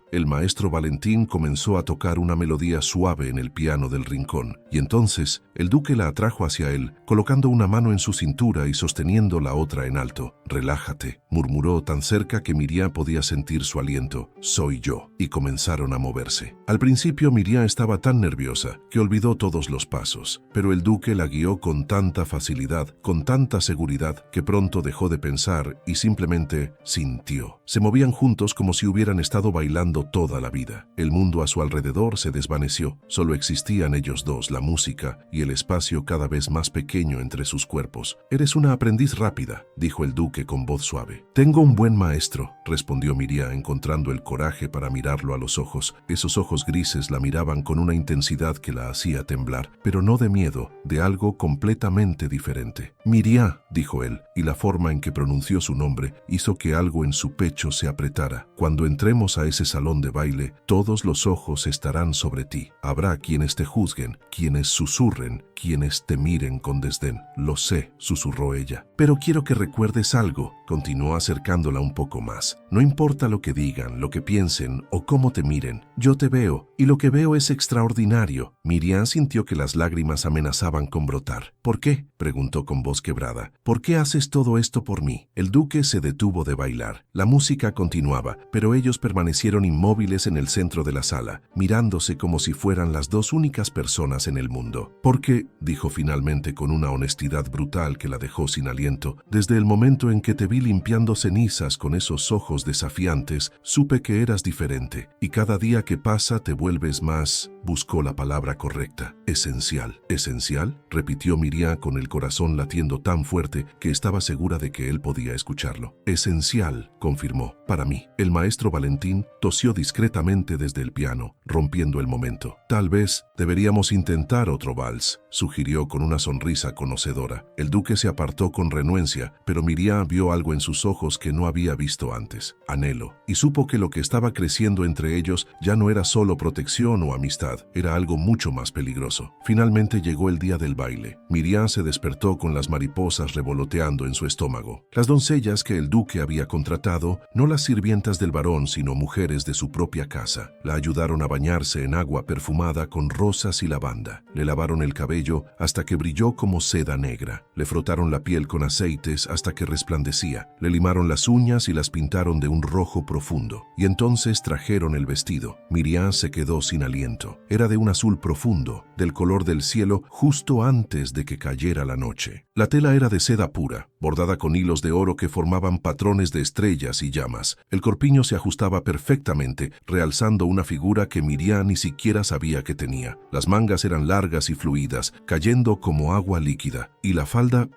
Speaker 1: El maestro Valentín comenzó a tocar una melodía suave en el piano del rincón, y entonces el duque la atrajo hacia él, colocando una mano en su cintura y sosteniendo la otra en alto. «Relájate», murmuró tan cerca que Miriam podía sentir su aliento. «Soy yo». Y comenzaron a moverse. Al principio Miriam estaba tan nerviosa que olvidó todos los pasos, pero el duque la guió con tanta tanta facilidad, con tanta seguridad, que pronto dejó de pensar y simplemente sintió. Se movían juntos como si hubieran estado bailando toda la vida. El mundo a su alrededor se desvaneció. Solo existían ellos dos, la música y el espacio cada vez más pequeño entre sus cuerpos. «Eres una aprendiz rápida», dijo el duque con voz suave. «Tengo un buen maestro», respondió Miriam, encontrando el coraje para mirarlo a los ojos. Esos ojos grises la miraban con una intensidad que la hacía temblar, pero no de miedo, de algo completamente diferente. «Miriam», dijo él, y la forma en que pronunció su nombre hizo que algo en su pecho se apretara. «Cuando entremos a ese salón de baile, todos los ojos estarán sobre ti. Habrá quienes te juzguen, quienes susurren, quienes te miren con desdén». «Lo sé», susurró ella. «Pero quiero que recuerdes algo», continuó acercándola un poco más. «No importa lo que digan, lo que piensen o cómo te miren. Yo te veo, y lo que veo es extraordinario». Miriam sintió que las lágrimas amenazaban con brotar. «¿Por qué?», preguntó con voz quebrada. «¿Por qué haces todo esto por mí?». El duque se detuvo de bailar. La música continuaba, pero ellos permanecieron inmóviles en el centro de la sala, mirándose como si fueran las dos únicas personas en el mundo. «Porque», dijo finalmente con una honestidad brutal que la dejó sin aliento, «desde el momento en que te vi limpiando cenizas con esos ojos desafiantes, supe que eras diferente, y cada día que pasa te vuelves más», buscó la palabra correcta, «esencial». «¿Esencial?», repitió Miriam con el corazón latiendo tan fuerte que estaba segura de que él podía escucharlo. «Esencial», confirmó, «para mí». El maestro Valentín tosió discretamente desde el piano, rompiendo el momento. «Tal vez deberíamos intentar otro vals», sugirió con una sonrisa conocedora. El duque se apartó con renuencia, pero Miriam vio algo en sus ojos que no había visto antes: anhelo, y supo que lo que estaba creciendo entre ellos ya no era solo protección o amistad, era algo mucho más peligroso. Finalmente llegó el día del baile. Miriam se despertó con las mariposas revoloteando en su estómago. Las doncellas que el duque había contratado, no las sirvientas del varón, sino mujeres de su propia casa, la ayudaron a bañarse en agua perfumada con rosas y lavanda. Le lavaron el cabello hasta que brilló como seda negra. Le frotaron la piel con aceites hasta que resplandecía. Le limaron las uñas y las pintaron de un rojo profundo. Y entonces trajeron el vestido. Miriam se quedó sin aliento. Era de un azul profundo, del color del cielo, justo antes de que cayera la noche. La tela era de seda pura, bordada con hilos de oro que formaban patrones de estrellas y llamas. El corpiño se ajustaba perfectamente, realzando una figura que Miriam ni siquiera sabía que tenía. Las mangas eran largas y fluidas, cayendo como agua líquida. Y la falda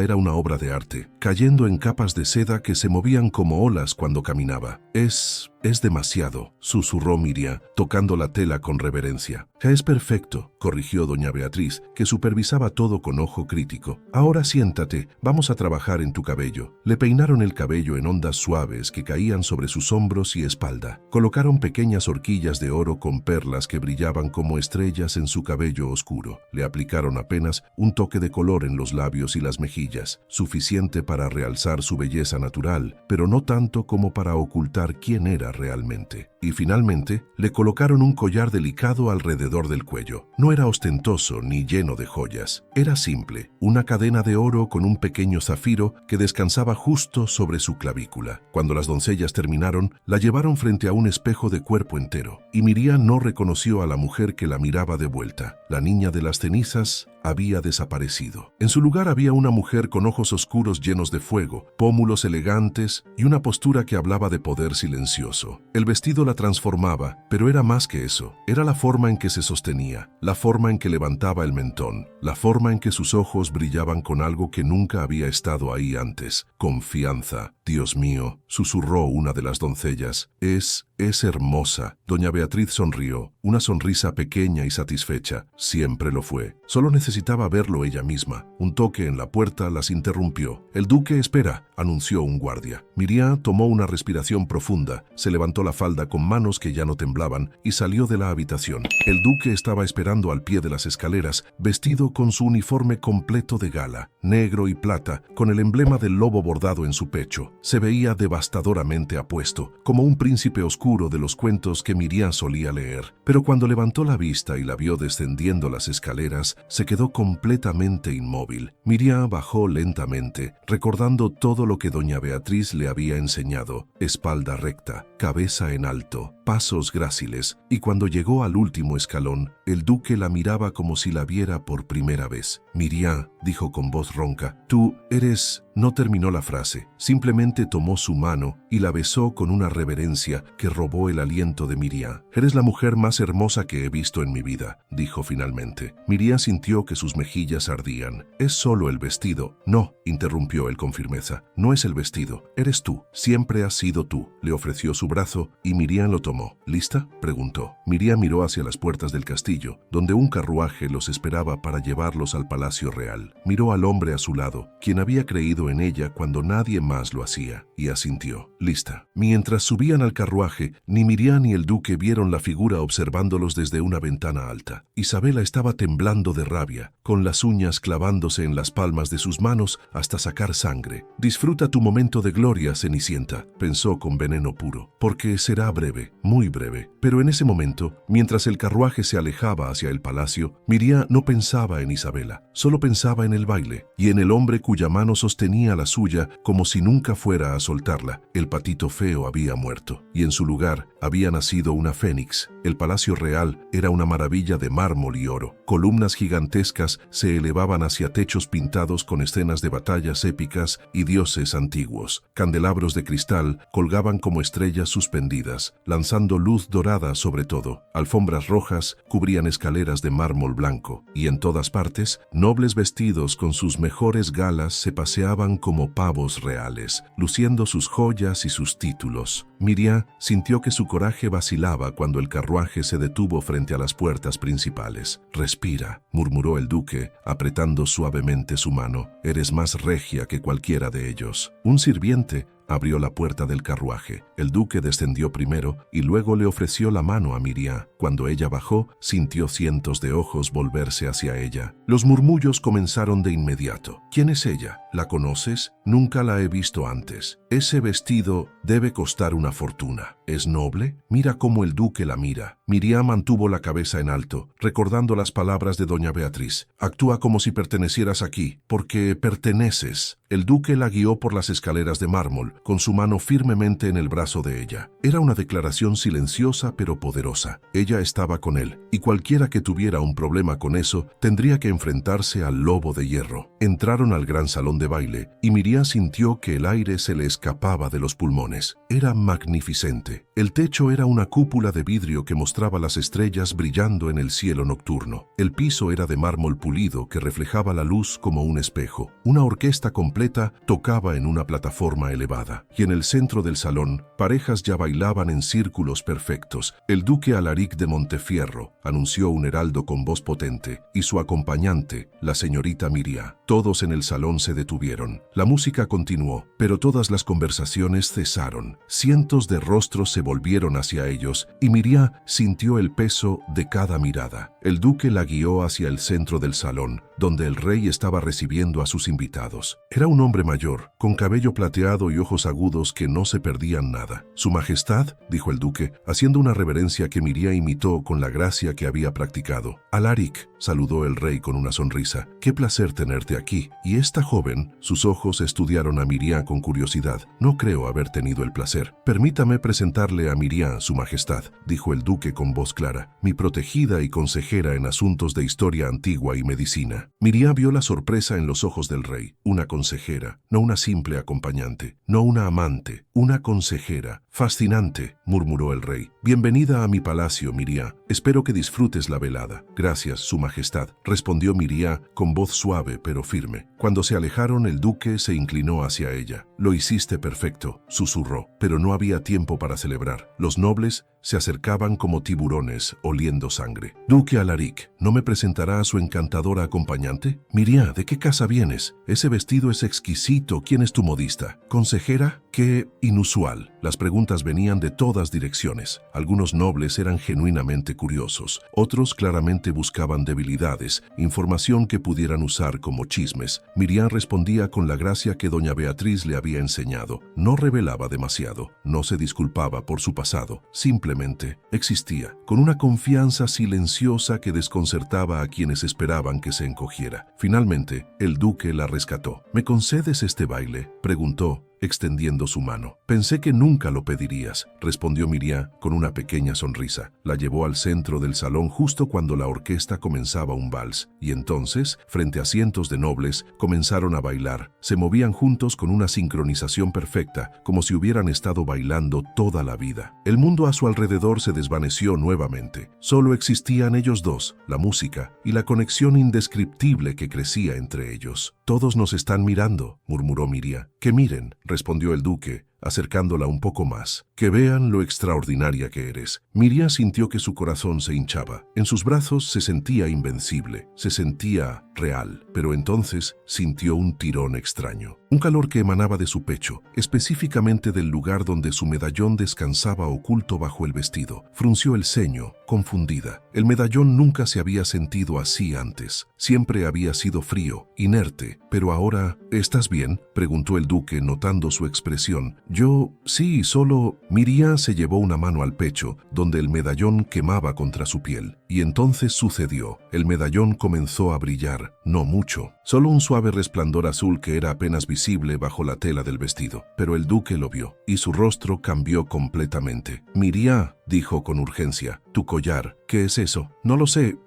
Speaker 1: era una obra de arte, cayendo en capas de seda que se movían como olas cuando caminaba. Es demasiado», susurró Miriam, tocando la tela con reverencia. «Es perfecto», corrigió doña Beatriz, que supervisaba todo con ojo crítico. «Ahora siéntate, vamos a trabajar en tu cabello». Le peinaron el cabello en ondas suaves que caían sobre sus hombros y espalda. Colocaron pequeñas horquillas de oro con perlas que brillaban como estrellas en su cabello oscuro. Le aplicaron apenas un toque de color en los labios y las mejillas, suficiente para realzar su belleza natural, pero no tanto como para ocultar quién era realmente. Y finalmente le colocaron un collar delicado alrededor del cuello. No era ostentoso ni lleno de joyas. Era simple, una cadena de oro con un pequeño zafiro que descansaba justo sobre su clavícula. Cuando las doncellas terminaron, la llevaron frente a un espejo de cuerpo entero, y Miriam no reconoció a la mujer que la miraba de vuelta. La niña de las cenizas había desaparecido. En su lugar había una mujer con ojos oscuros llenos de fuego, pómulos elegantes y una postura que hablaba de poder silencioso. El vestido la transformaba, pero era más que eso. Era la forma en que se sostenía, la forma en que levantaba el mentón, la forma en que sus ojos brillaban con algo que nunca había estado ahí antes: confianza. «Dios mío», susurró una de las doncellas, es hermosa». Doña Beatriz sonrió, una sonrisa pequeña y satisfecha. Siempre lo fue. Solo necesitaba verlo ella misma. Un toque en la puerta las interrumpió. «El duque espera», anunció un guardia. Miriam tomó una respiración profunda, se levantó la falda con manos que ya no temblaban y salió de la habitación. El duque estaba esperando al pie de las escaleras, vestido con su uniforme completo de gala, negro y plata, con el emblema del lobo bordado en su pecho. Se veía devastadoramente apuesto, como un príncipe oscuro de los cuentos que Miriam solía leer. Pero cuando levantó la vista y la vio descendiendo las escaleras, se quedó completamente inmóvil. Miriam bajó lentamente, recordando todo lo que doña Beatriz le había enseñado: espalda recta, cabeza en alto, pasos gráciles, y cuando llegó al último escalón, el duque la miraba como si la viera por primera vez. «Miriam», dijo con voz ronca, «tú eres...». No terminó la frase, simplemente tomó su mano y la besó con una reverencia que robó el aliento de Miriam. «Eres la mujer más hermosa que he visto en mi vida», dijo finalmente. Miriam sintió que sus mejillas ardían. «Es solo el vestido». «No», interrumpió él con firmeza, «no es el vestido, eres tú, siempre has sido tú». Le ofreció su brazo y Miriam lo tomó. «¿Lista?», preguntó. Miriam miró hacia las puertas del castillo, donde un carruaje los esperaba para llevarlos al palacio real. Miró al hombre a su lado, quien había creído en ella cuando nadie más lo hacía, y asintió. «Lista». Mientras subían al carruaje, ni Miriam ni el duque vieron la figura observándolos desde una ventana alta. Isabela estaba temblando de rabia, con las uñas clavándose en las palmas de sus manos hasta sacar sangre. «Disfruta tu momento de gloria, Cenicienta», pensó con veneno puro, «porque será breve, muy breve». Pero en ese momento, mientras el carruaje se alejaba hacia el palacio, Miriam no pensaba en Isabela, solo pensaba en el baile y en el hombre cuya mano sostenía la suya como si nunca fuera a soltarla. El patito feo había muerto y en su lugar había nacido una fénix. El palacio real era una maravilla de mármol y oro. Columnas gigantescas se elevaban hacia techos pintados con escenas de batallas épicas y dioses antiguos. Candelabros de cristal colgaban como estrellas suspendidas, lanzando luz dorada sobre todo. Alfombras rojas cubrían escaleras de mármol blanco, y en todas partes, nobles vestidos con sus mejores galas se paseaban como pavos reales, luciendo sus joyas y sus títulos. Miriam sintió que su coraje vacilaba cuando el carruaje se detuvo frente a las puertas principales. «Respira», murmuró el duque, apretando suavemente su mano. «Eres más regia que cualquiera de ellos». Un sirviente abrió la puerta del carruaje. El duque descendió primero y luego le ofreció la mano a Miriam. Cuando ella bajó, sintió cientos de ojos volverse hacia ella. Los murmullos comenzaron de inmediato. «¿Quién es ella? ¿La conoces? Nunca la he visto antes. Ese vestido debe costar una fortuna. ¿Es noble? Mira cómo el duque la mira». Miriam mantuvo la cabeza en alto, recordando las palabras de doña Beatriz. «Actúa como si pertenecieras aquí, porque perteneces». El duque la guió por las escaleras de mármol, con su mano firmemente en el brazo de ella. Era una declaración silenciosa pero poderosa. Ella estaba con él, y cualquiera que tuviera un problema con eso tendría que enfrentarse al lobo de hierro. Entraron al gran salón de baile, y Miriam sintió que el aire se le escapaba de los pulmones. Era magnificente. El techo era una cúpula de vidrio que mostraba las estrellas brillando en el cielo nocturno. El piso era de mármol pulido que reflejaba la luz como un espejo. Una orquesta completa tocaba en una plataforma elevada, y en el centro del salón, parejas ya bailaban en círculos perfectos. El duque Alaric de Montefierro, anunció un heraldo con voz potente, y su acompañante, la señorita Miriam. Todos en el salón se detuvieron. La música continuó, pero todas las conversaciones cesaron. Cientos de rostros se volvieron hacia ellos, y Miriam sintió el peso de cada mirada. El duque la guió hacia el centro del salón, donde el rey estaba recibiendo a sus invitados. Era un hombre mayor, con cabello plateado y ojos agudos que no se perdían nada. «Su Majestad», dijo el duque, haciendo una reverencia que Miriam imitó con la gracia que había practicado. «Alaric», saludó el rey con una sonrisa, «qué placer tenerte aquí». Y esta joven, sus ojos estudiaron a Miriam con curiosidad. «No creo haber tenido el placer». «Permítame presentarle a Miriam, Su Majestad», dijo el duque con voz clara, «mi protegida y consejera en asuntos de historia antigua y medicina». Miriam vio la sorpresa en los ojos del rey. Una consejera, no una simple acompañante, no una amante, una consejera. «Fascinante», murmuró el rey. «Bienvenida a mi palacio, Miriam. Espero que disfrutes la velada». «Gracias, Su Majestad», respondió Miriam con voz suave pero firme. Cuando se alejaron, el duque se inclinó hacia ella. «Lo hiciste perfecto», susurró, pero no había tiempo para celebrar. Los nobles se acercaban como tiburones oliendo sangre. «Duque Alaric, ¿no me presentará a su encantadora acompañante?» «Miriam, ¿de qué casa vienes? Ese vestido es exquisito. ¿Quién es tu modista?» «Consejera, qué inusual». Las preguntas venían de todas direcciones. Algunos nobles eran genuinamente curiosos, otros claramente buscaban debilidades, información que pudieran usar como chismes. Miriam respondía con la gracia que doña Beatriz le había enseñado. No revelaba demasiado, no se disculpaba por su pasado, simplemente existía, con una confianza silenciosa que desconcertaba a quienes esperaban que se encogiera. Finalmente, el duque la rescató. «¿Me concedes este baile?», preguntó, extendiendo su mano. «Pensé que nunca lo pedirías», respondió Miriam con una pequeña sonrisa. La llevó al centro del salón justo cuando la orquesta comenzaba un vals, y entonces, frente a cientos de nobles, comenzaron a bailar. Se movían juntos con una sincronización perfecta, como si hubieran estado bailando toda la vida. El mundo a su alrededor se desvaneció nuevamente. Solo existían ellos dos, la música y la conexión indescriptible que crecía entre ellos. «Todos nos están mirando», murmuró Miriam. «Que miren», respondió el duque, acercándola un poco más. «Que vean lo extraordinaria que eres». Miriam sintió que su corazón se hinchaba. En sus brazos se sentía invencible, se sentía real, pero entonces sintió un tirón extraño. Un calor que emanaba de su pecho, específicamente del lugar donde su medallón descansaba oculto bajo el vestido. Frunció el ceño, confundida. El medallón nunca se había sentido así antes. Siempre había sido frío, inerte, pero ahora... «¿Estás bien?», preguntó el duque, notando su expresión. «Yo... sí, solo...». Miriam se llevó una mano al pecho, donde el medallón quemaba contra su piel. Y entonces sucedió. El medallón comenzó a brillar, no mucho. Solo un suave resplandor azul que era apenas visible bajo la tela del vestido. Pero el duque lo vio, y su rostro cambió completamente. «Miriam», dijo con urgencia, «tu collar, ¿qué es eso?». «No lo sé».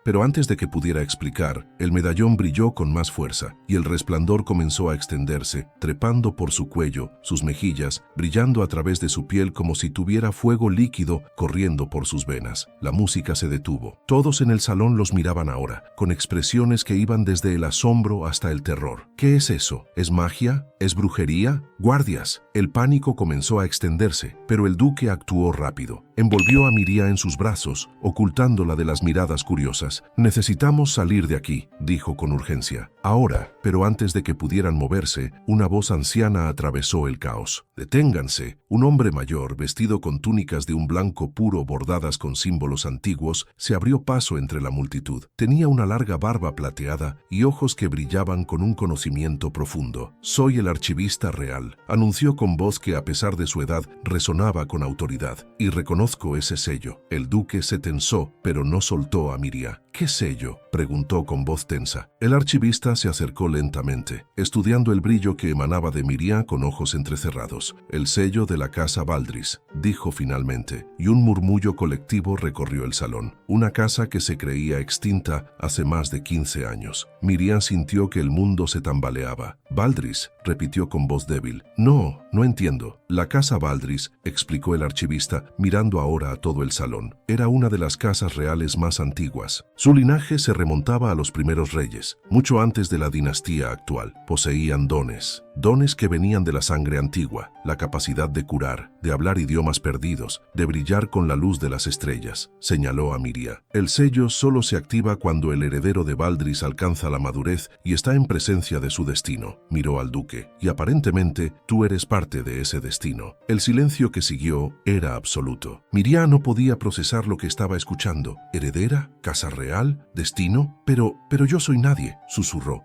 Speaker 1: Pero antes de que pudiera explicar, el medallón brilló con más fuerza y el resplandor comenzó a extenderse, trepando por su cuello, sus mejillas, brillando a través de su piel como si tuviera fuego líquido corriendo por sus venas. La música se detuvo. Todos en el salón los miraban ahora, con expresiones que iban desde el asombro hasta el terror. «¿Qué es eso? ¿Es magia? ¿Es brujería? ¡Guardias!». El pánico comenzó a extenderse, pero el duque actuó rápido. Envolvió a Miriam en sus brazos, ocultándola de las miradas curiosas. «Necesitamos salir de aquí», dijo con urgencia. «Ahora». Pero antes de que pudieran moverse, una voz anciana atravesó el caos. «Deténganse». Un hombre mayor, vestido con túnicas de un blanco puro bordadas con símbolos antiguos, se abrió paso entre la multitud. Tenía una larga barba plateada y ojos que brillaban con un conocimiento profundo. «Soy el archivista real», anunció con voz que, a pesar de su edad, resonaba con autoridad. «Y reconozco ese sello». El duque se tensó, pero no soltó a Miriam. «¿Qué sello?», preguntó con voz tensa. El archivista se acercó lentamente, estudiando el brillo que emanaba de Miriam con ojos entrecerrados. «El sello de la casa Valdris», dijo finalmente, y un murmullo colectivo recorrió el salón. Una casa que se creía extinta hace más de 15 años. Miriam sintió que el mundo se tambaleaba. «Valdris», repitió con voz débil. «No entiendo». «La casa Valdris», explicó el archivista, mirando ahora a todo el salón. «Era una de las casas reales más antiguas. Su linaje se remontaba a los primeros reyes, mucho antes de la dinastía actual. Poseían dones que venían de la sangre antigua, la capacidad de curar, de hablar idiomas perdidos, de brillar con la luz de las estrellas», señaló a Miriam. «El sello solo se activa cuando el heredero de Valdris alcanza la madurez y está en presencia de su destino», miró al duque, «y aparentemente tú eres parte de ese destino». El silencio que siguió era absoluto. Miriam no podía procesar lo que estaba escuchando. «¿Heredera? ¿Casa real? ¿Destino? Pero yo soy nadie», susurró.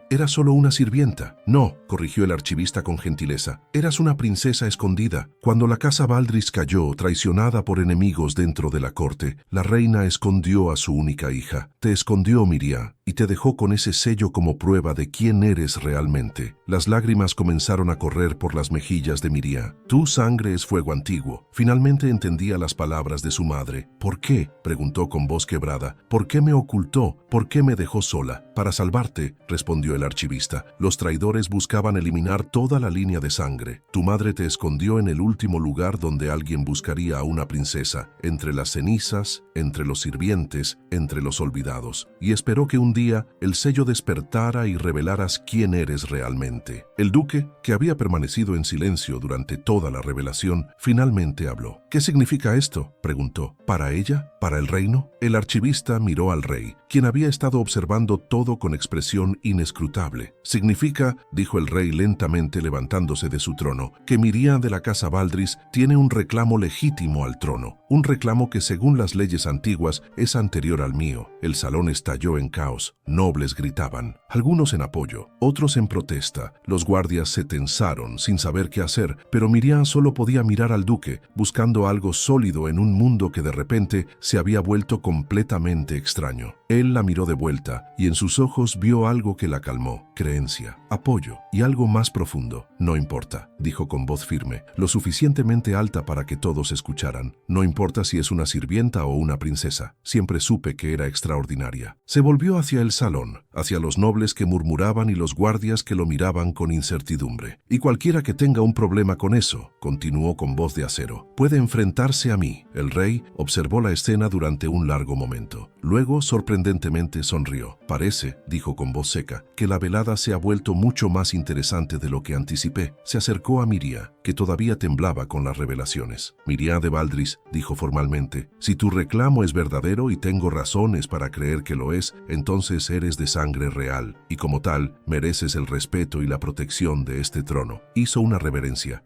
Speaker 1: «Era solo una sirvienta». «No», corrigió el archivista con gentileza. «Eras una princesa escondida. Cuando la casa Valdris cayó, traicionada por enemigos dentro de la corte, la reina escondió a su única hija. Te escondió, Miriam, y te dejó con ese sello como prueba de quién eres realmente». Las lágrimas comenzaron a correr por las mejillas de Miriam. «Tu sangre es fuego antiguo». Finalmente entendía las palabras de su madre. «¿Por qué?», preguntó con voz quebrada. «¿Por qué me ocultó? ¿Por qué me dejó sola?». «Para salvarte», respondió el archivista. «Los traidores buscaban eliminar toda la línea de sangre. Tu madre te escondió en el último lugar donde alguien buscaría a una princesa, entre las cenizas, entre los sirvientes, entre los olvidados, y esperó que un día el sello despertara y revelaras quién eres realmente». El duque, que había permanecido en silencio durante toda la revelación, finalmente habló. «¿Qué significa esto?», preguntó. «¿Para ella? ¿Para el reino?». El archivista miró al rey, quien había estado observando todo con expresión inescrutable. «Significa», dijo el rey lentamente levantándose de su trono, «que Miriam de la casa Valdris tiene un reclamo legítimo al trono, un reclamo que según las leyes antiguas es anterior al mío». El salón estalló en caos. Nobles gritaban, algunos en apoyo, otros en protesta. Los guardias se tensaron sin saber qué hacer, pero Miriam solo podía mirar al duque, buscando algo sólido en un mundo que de repente se había vuelto completamente extraño. Él la miró de vuelta y en sus ojos vio algo que la calmó: creencia, apoyo y algo más profundo. No importa, dijo con voz firme, lo suficientemente alta para que todos escucharan. No importa si es una sirvienta o una princesa. Siempre supe que era extraordinaria. Se volvió hacia el salón, hacia los nobles que murmuraban y los guardias que lo miraban con incertidumbre. Y cualquiera que tenga un problema con eso, continuó con voz de acero, puede enfrentarse a mí. El rey observó la escena durante un largo momento. Luego, sorprendentemente, sonrió. Parece, dijo con voz seca, que la velada se ha vuelto mucho más interesante de lo que anticipé. Se acercó a Miria, que todavía temblaba con las revelaciones. Miria de Valdris, dijo formalmente, si tu reclamo es verdadero y tengo razones para creer que lo es, entonces eres de sangre real, y como tal, mereces el respeto y la protección de este trono. Hizo una reverencia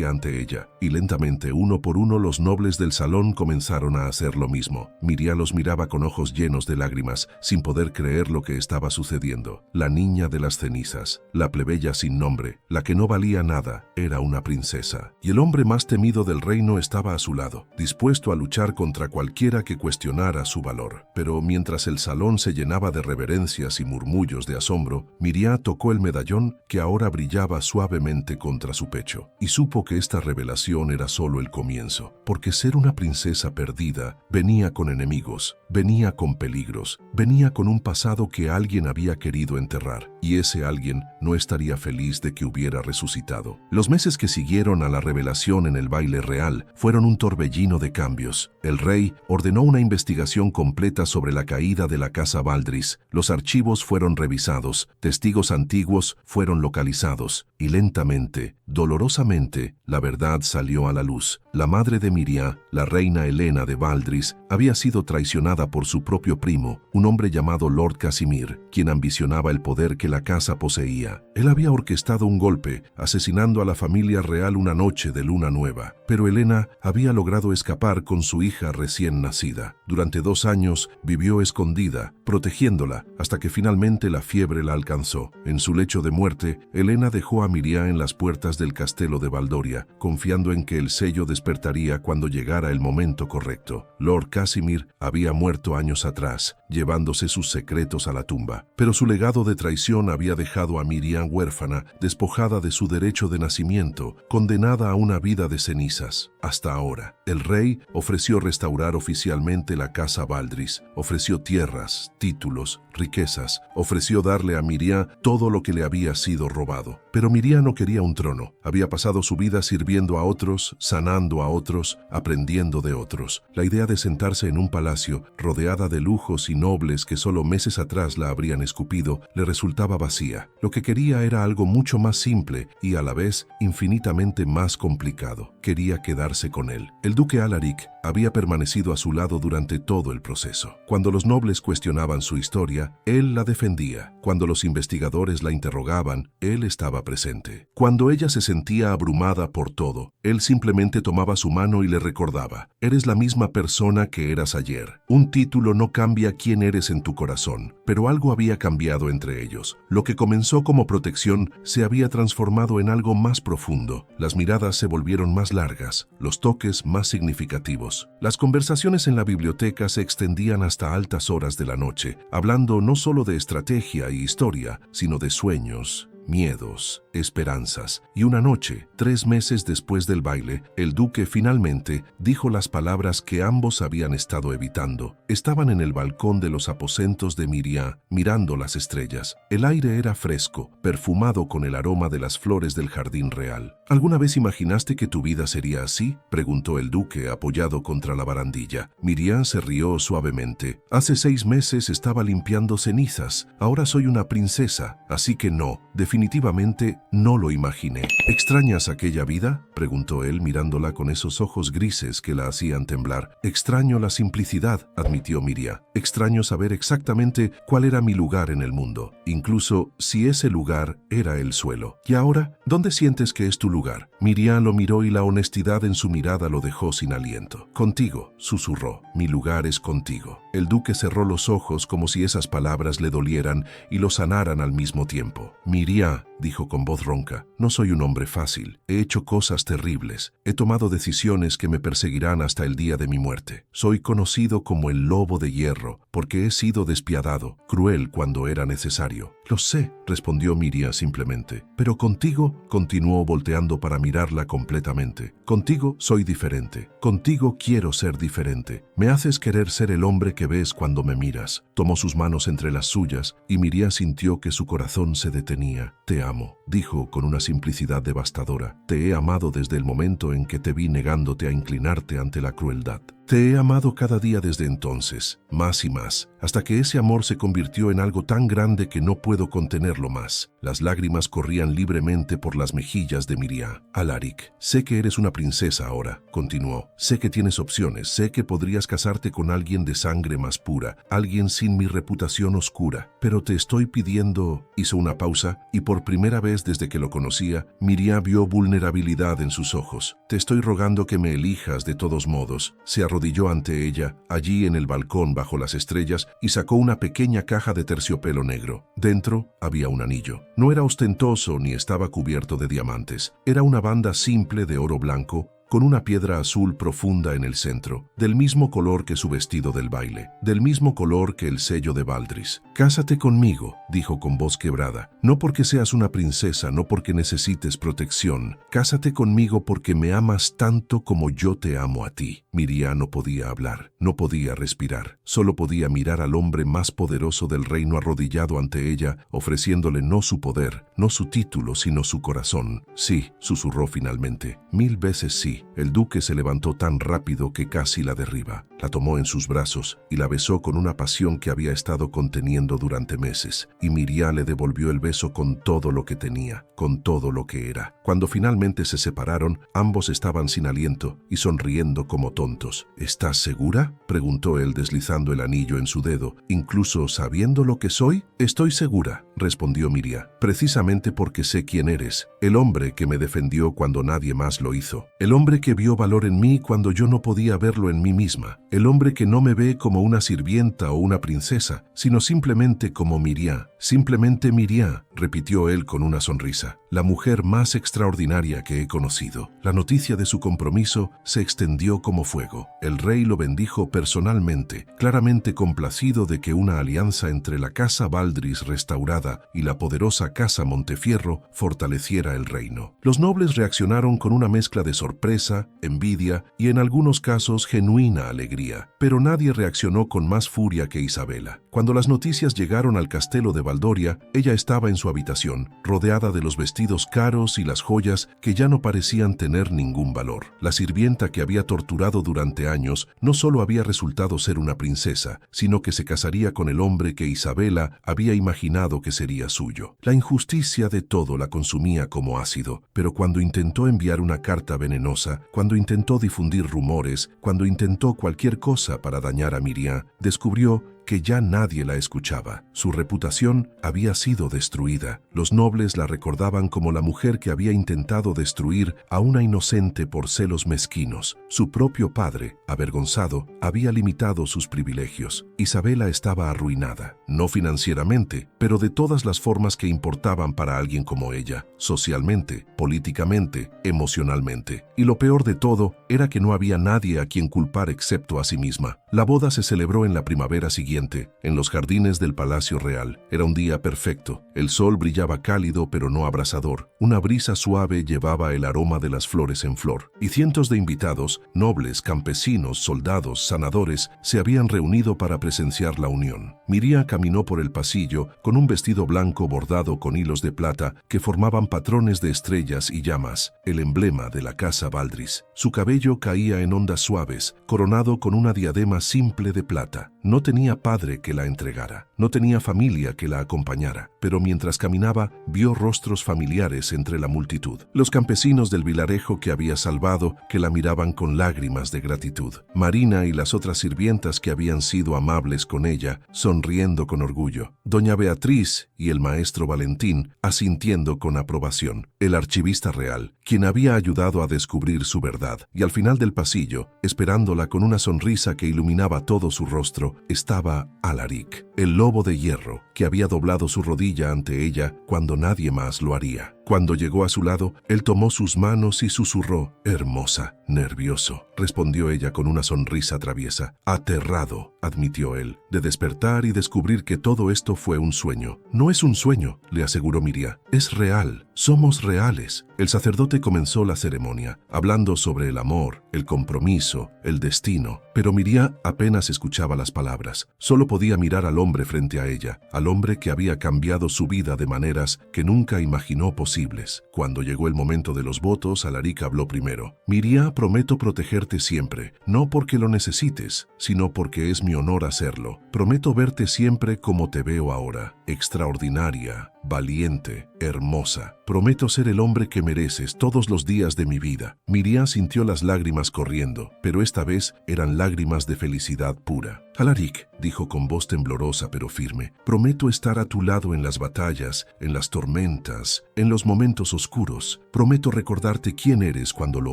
Speaker 1: ante ella, y lentamente, uno por uno, los nobles del salón comenzaron a hacer lo mismo. Miria los miraba con ojos llenos de lágrimas, sin poder creer lo que estaba sucediendo. La niña de las cenizas, la plebeya sin nombre, la que no valía nada, era una princesa. Y el hombre más temido del reino estaba a su lado, dispuesto a luchar contra cualquiera que cuestionara su valor. Pero mientras el salón se llenaba de reverencias y murmullos de asombro, Miria tocó el medallón que ahora brillaba suavemente contra su pecho, y supo que esta revelación era solo el comienzo, porque ser una princesa perdida venía con enemigos, venía con peligros, venía con un pasado que alguien había querido enterrar, y ese alguien no estaría feliz de que hubiera resucitado. Los meses que siguieron a la revelación en el baile real fueron un torbellino de cambios. El rey ordenó una investigación completa sobre la caída de la casa Valdris. Los archivos fueron revisados, testigos antiguos fueron localizados, y lentamente, dolorosamente, la verdad salió a la luz. La madre de Miria, la reina Helena de Valdris, había sido traicionada por su propio primo, un hombre llamado Lord Casimir, quien ambicionaba el poder que la casa poseía. Él había orquestado un golpe, asesinando a la familia real una noche de luna nueva. Pero Helena había logrado escapar con su hija recién nacida. Durante 2 años vivió escondida, protegiéndola, hasta que finalmente la fiebre la alcanzó. En su lecho de muerte, Helena dejó a Miria en las puertas del castelo de Valdoria, confiando en que el sello despertaría cuando llegara el momento correcto. Lord Casimir había muerto años atrás, llevándose sus secretos a la tumba. Pero su legado de traición había dejado a Miria huérfana, despojada de su derecho de nacimiento, condenada a una vida de cenizas. Hasta ahora, el rey ofreció restaurar oficialmente la casa Valdris, ofreció tierras, títulos, riquezas, ofreció darle a Miria todo lo que le había sido robado. Pero Miria no quería un trono. Había pasado su vida sirviendo a otros, sanando a otros, aprendiendo de otros. La idea de sentarse en un palacio, rodeada de lujos y nobles que solo meses atrás la habrían escupido, le resultaba vacía. Lo que quería era algo mucho más simple y a la vez infinitamente más complicado. Quería quedarse con él. El duque Alaric había permanecido a su lado durante todo el proceso. Cuando los nobles cuestionaban su historia, él la defendía. Cuando los investigadores la interrogaban, él estaba presente. Cuando ella se sentía abrumada por todo, él simplemente tomaba su mano y le recordaba: eres la misma persona que eras ayer. Un título no cambia quién eres en tu corazón, pero algo había cambiado entre ellos. Lo que comenzó como protección se había transformado en algo más profundo. Las miradas se volvieron más largas, los toques más significativos. Las conversaciones en la biblioteca se extendían hasta altas horas de la noche, hablando no solo de estrategia y historia, sino de sueños, miedos, esperanzas. Y una noche, 3 meses después del baile, el duque finalmente dijo las palabras que ambos habían estado evitando. Estaban en el balcón de los aposentos de Miria, mirando las estrellas. El aire era fresco, perfumado con el aroma de las flores del jardín real. ¿Alguna vez imaginaste que tu vida sería así?, preguntó el duque apoyado contra la barandilla. Miria se rió suavemente. Hace 6 meses estaba limpiando cenizas. Ahora soy una princesa, así que no, definitivamente no lo imaginé. ¿Extrañas aquella vida?, preguntó él mirándola con esos ojos grises que la hacían temblar. Extraño la simplicidad, admitió Miria. Extraño saber exactamente cuál era mi lugar en el mundo, incluso si ese lugar era el suelo. ¿Y ahora, dónde sientes que es tu lugar? Miria lo miró y la honestidad en su mirada lo dejó sin aliento. Contigo, susurró. Mi lugar es contigo. El duque cerró los ojos como si esas palabras le dolieran y lo sanaran al mismo tiempo. Miria, dijo con voz ronca. No soy un hombre fácil. He hecho cosas terribles. He tomado decisiones que me perseguirán hasta el día de mi muerte. Soy conocido como el lobo de hierro, porque he sido despiadado, cruel cuando era necesario. Lo sé, respondió Miriam simplemente. Pero contigo, continuó volteando para mirarla completamente. Contigo soy diferente. Contigo quiero ser diferente. Me haces querer ser el hombre que ves cuando me miras. Tomó sus manos entre las suyas y Miriam sintió que su corazón se detenía. Te amo, dijo con una simplicidad devastadora. Te he amado desde el momento en que te vi negándote a inclinarte ante la crueldad. Te he amado cada día desde entonces, más y más, hasta que ese amor se convirtió en algo tan grande que no puedo contenerlo más. Las lágrimas corrían libremente por las mejillas de Miriam. Alaric, sé que eres una princesa ahora, continuó. Sé que tienes opciones, sé que podrías casarte con alguien de sangre más pura, alguien sin mi reputación oscura, pero te estoy pidiendo... Hizo una pausa y por primera vez desde que lo conocía, Miriam vio vulnerabilidad en sus ojos. Te estoy rogando que me elijas de todos modos. Se arrodilló ante ella, allí en el balcón bajo las estrellas, y sacó una pequeña caja de terciopelo negro. Dentro había un anillo. No era ostentoso ni estaba cubierto de diamantes. Era una banda simple de oro blanco, con una piedra azul profunda en el centro, del mismo color que su vestido del baile, del mismo color que el sello de Valdris. «Cásate conmigo», dijo con voz quebrada. «No porque seas una princesa, no porque necesites protección. Cásate conmigo porque me amas tanto como yo te amo a ti». Miriam no podía hablar, no podía respirar. Solo podía mirar al hombre más poderoso del reino arrodillado ante ella, ofreciéndole no su poder, no su título, sino su corazón. «Sí», susurró finalmente. «1000 veces sí». El duque se levantó tan rápido que casi la derriba. La tomó en sus brazos y la besó con una pasión que había estado conteniendo durante meses. Y Miriam le devolvió el beso con todo lo que tenía, con todo lo que era. Cuando finalmente se separaron, ambos estaban sin aliento y sonriendo como tontos. «¿Estás segura?», preguntó él deslizando el anillo en su dedo. «¿Incluso sabiendo lo que soy?» «Estoy segura», respondió Miriam. «Precisamente porque sé quién eres. El hombre que me defendió cuando nadie más lo hizo. El hombre que vio valor en mí cuando yo no podía verlo en mí misma. El hombre que no me ve como una sirvienta o una princesa, sino simplemente como Miriam. Simplemente Miriam», repitió él con una sonrisa. «La mujer más extraordinaria que he conocido». La noticia de su compromiso se extendió como fuego. El rey lo bendijo personalmente, claramente complacido de que una alianza entre la casa Valdris restaurada y la poderosa casa Montefierro fortaleciera el reino. Los nobles reaccionaron con una mezcla de sorpresa, envidia y en algunos casos genuina alegría, pero nadie reaccionó con más furia que Isabela. Cuando las noticias llegaron al castelo de Valdoria, ella estaba en su habitación, rodeada de los vestidos caros y las joyas que ya no parecían tener ningún valor. La sirvienta que había torturado durante años no solo había resultado ser una princesa, sino que se casaría con el hombre que Isabela había imaginado que sería suyo. La injusticia de todo la consumía como ácido, pero cuando intentó enviar una carta venenosa, cuando intentó difundir rumores, cuando intentó cualquier cosa para dañar a Miriam, descubrió que ya nadie la escuchaba. Su reputación había sido destruida. Los nobles la recordaban como la mujer que había intentado destruir a una inocente por celos mezquinos. Su propio padre, avergonzado, había limitado sus privilegios. Isabela estaba arruinada, no financieramente, pero de todas las formas que importaban para alguien como ella, socialmente, políticamente, emocionalmente. Y lo peor de todo era que no había nadie a quien culpar excepto a sí misma. La boda se celebró en la primavera siguiente, en los jardines del Palacio Real. Era un día perfecto. El sol brillaba cálido pero no abrasador. Una brisa suave llevaba el aroma de las flores en flor. Y cientos de invitados, nobles, campesinos, soldados, sanadores, se habían reunido para presenciar la unión. Miriam caminó por el pasillo con un vestido blanco bordado con hilos de plata que formaban patrones de estrellas y llamas, el emblema de la casa Valdris. Su cabello caía en ondas suaves, coronado con una diadema simple de plata. No tenía padre que la entregara, no tenía familia que la acompañara, pero mientras caminaba vio rostros familiares entre la multitud. Los campesinos del vilarejo que había salvado, que la miraban con lágrimas de gratitud. Marina y las otras sirvientas que habían sido amables con ella, sonriendo con orgullo. Doña Beatriz y el maestro Valentín asintiendo con aprobación. el archivista real, quien había ayudado a descubrir su verdad, y al final del pasillo, esperándola con una sonrisa que iluminaba todo su rostro, estaba Alaric, el lobo de hierro, que había doblado su rodilla ante ella cuando nadie más lo haría. Cuando llegó a su lado, él tomó sus manos y susurró: «Hermosa». «Nervioso», respondió ella con una sonrisa traviesa. «Aterrado», admitió él, de despertar y descubrir que todo esto fue un sueño. «No es un sueño», le aseguró Miriam. «Es real. Somos reales». El sacerdote comenzó la ceremonia, hablando sobre el amor, el compromiso, el destino. Pero Miriam apenas escuchaba las palabras. Solo podía mirar al hombre frente a ella, al hombre que había cambiado su vida de maneras que nunca imaginó posibles. Cuando llegó el momento de los votos, Alaric habló primero. «Miriam, prometo protegerte siempre, no porque lo necesites, sino porque es mi honor hacerlo. Prometo verte siempre como te veo ahora, extraordinaria, valiente, hermosa. Prometo ser el hombre que mereces todos los días de mi vida». Miriam sintió las lágrimas corriendo, pero esta vez eran lágrimas de felicidad pura. «Alaric», dijo con voz temblorosa pero firme, «prometo estar a tu lado en las batallas, en las tormentas, en los momentos oscuros. Prometo recordarte quién eres cuando lo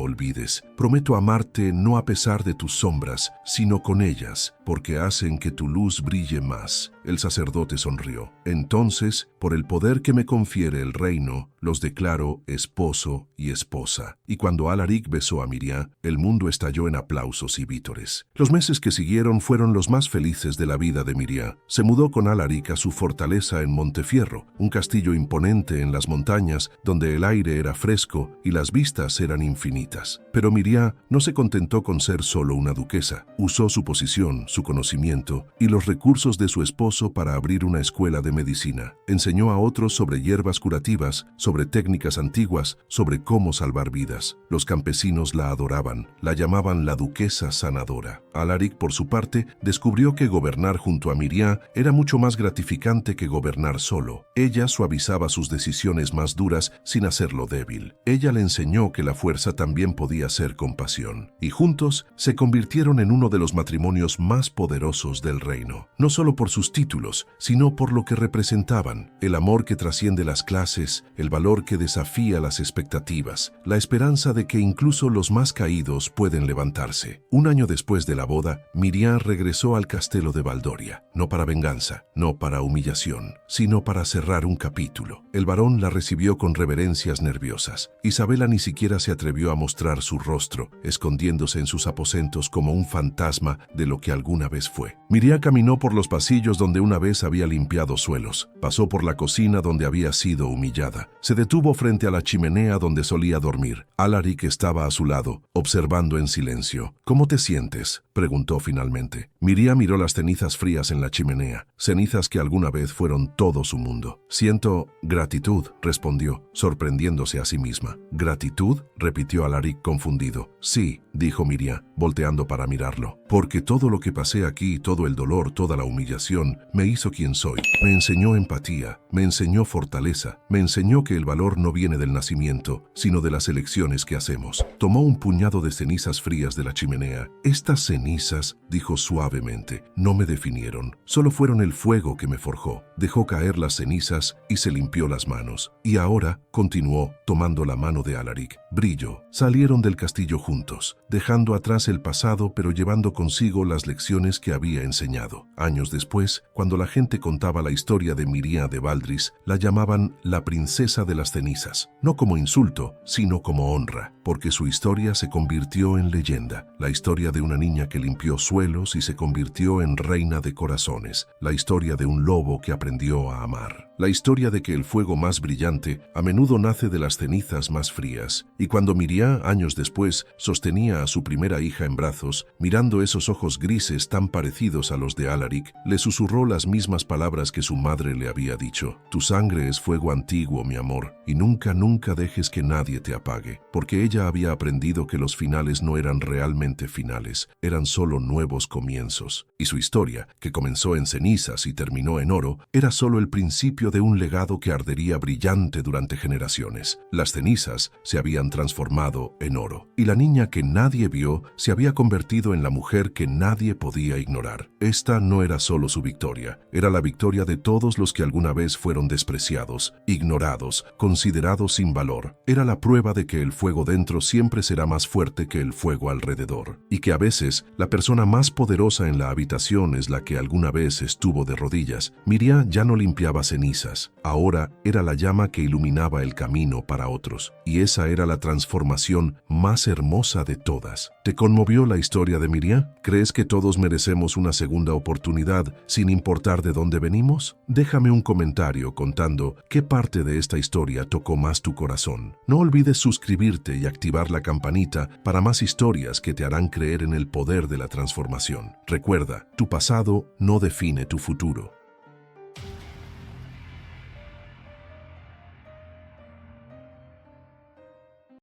Speaker 1: olvides. Prometo amarte no a pesar de tus sombras, sino con ellas, porque hacen que tu luz brille más». El sacerdote sonrió. «Entonces, por el poder que me confiere el reino, los declaro esposo y esposa». Y cuando Alaric besó a Miriam, el mundo estalló en aplausos y vítores. Los meses que siguieron fueron los más felices de la vida de Miriam. Se mudó con Alaric a su fortaleza en Montefierro, un castillo imponente en las montañas donde el aire era fresco y las vistas eran infinitas. Pero Miriam no se contentó con ser solo una duquesa. Usó su posición, su conocimiento y los recursos de su esposo para abrir una escuela de medicina. Enseñó a otros sobre hierbas curativas, sobre técnicas antiguas, sobre cómo salvar vidas. Los campesinos la adoraban, la llamaban la duquesa sanadora. Alaric, por su parte, descubrió que gobernar junto a Miriam era mucho más gratificante que gobernar solo. Ella suavizaba sus decisiones más duras sin hacerlo débil. Ella le enseñó que la fuerza también podía ser compasión. Y juntos se convirtieron en uno de los matrimonios más poderosos del reino. No solo por sus títulos, sino por lo que representaban: el amor que trasciende las clases, el valor que desafía las expectativas, la esperanza de que incluso los más caídos pueden levantarse. Un año después de la boda, Miriam regresó al castelo de Valdoria, no para venganza, no para humillación, sino para cerrar un capítulo. El varón la recibió con reverencias nerviosas. Isabela ni siquiera se atrevió a mostrar su rostro, escondiéndose en sus aposentos como un fantasma de lo que alguna vez fue. Miriam caminó por los pasillos donde una vez había limpiado suelos. Pasó por la cocina donde había sido humillada. Se detuvo frente a la chimenea donde solía dormir. Alaric estaba a su lado, observando en silencio. «¿Cómo te sientes?», preguntó finalmente. Miriam miró las cenizas frías en la chimenea, cenizas que alguna vez fueron todo su mundo. «Siento gratitud», respondió, sorprendiéndose a sí misma. «¿Gratitud?», repitió Alaric confundido. «Sí», dijo Miriam, volteando para mirarlo, «porque todo lo que pasé aquí, todo el dolor, toda la humillación, me hizo quien soy. Me enseñó empatía, me enseñó fortaleza, me enseñó que el valor no viene del nacimiento, sino de las elecciones que hacemos». Tomó un puñado de cenizas frías de la chimenea. «Estas cenizas», dijo suavemente, «no me definieron, solo fueron el fuego que me forjó». Dejó caer las cenizas y se limpió las manos. «Y ahora», continuó, tomando la mano de Alaric, «brillo». Salieron del castillo juntos, dejando atrás el pasado pero llevando consigo las lecciones que había enseñado. Años después, cuando la gente contaba la historia de Miriam de Valdris, la llamaban la princesa de las cenizas, no como insulto, sino como honra, porque su historia se convirtió en leyenda. La historia de una niña que limpió suelos y se convirtió en reina de corazones. La historia de un lobo que aprendió a amar. La historia de que el fuego más brillante a menudo nace de las cenizas más frías. Y cuando Miriam, años después, sostenía a su primera hija en brazos, mirando esos ojos grises tan parecidos a los de Alaric, le susurró las mismas palabras que su madre le había dicho: «Tu sangre es fuego antiguo, mi amor, y nunca, nunca dejes que nadie te apague», porque ella había aprendido que los finales no eran realmente finales, eran solo nuevos comienzos. Y su historia, que comenzó en cenizas y terminó en oro, era solo el principio principio de un legado que ardería brillante durante generaciones. Las cenizas se habían transformado en oro, y la niña que nadie vio se había convertido en la mujer que nadie podía ignorar. Esta no era solo su victoria, era la victoria de todos los que alguna vez fueron despreciados, ignorados, considerados sin valor. Era la prueba de que el fuego dentro siempre será más fuerte que el fuego alrededor, y que a veces la persona más poderosa en la habitación es la que alguna vez estuvo de rodillas. Miriam ya no limpiaba cenizas, ahora era la llama que iluminaba el camino para otros, y esa era la transformación más hermosa de todas. ¿Te conmovió la historia de Miriam? ¿Crees que todos merecemos una segunda oportunidad sin importar de dónde venimos? Déjame un comentario contando qué parte de esta historia tocó más tu corazón. No olvides suscribirte y activar la campanita para más historias que te harán creer en el poder de la transformación. Recuerda, tu pasado no define tu futuro.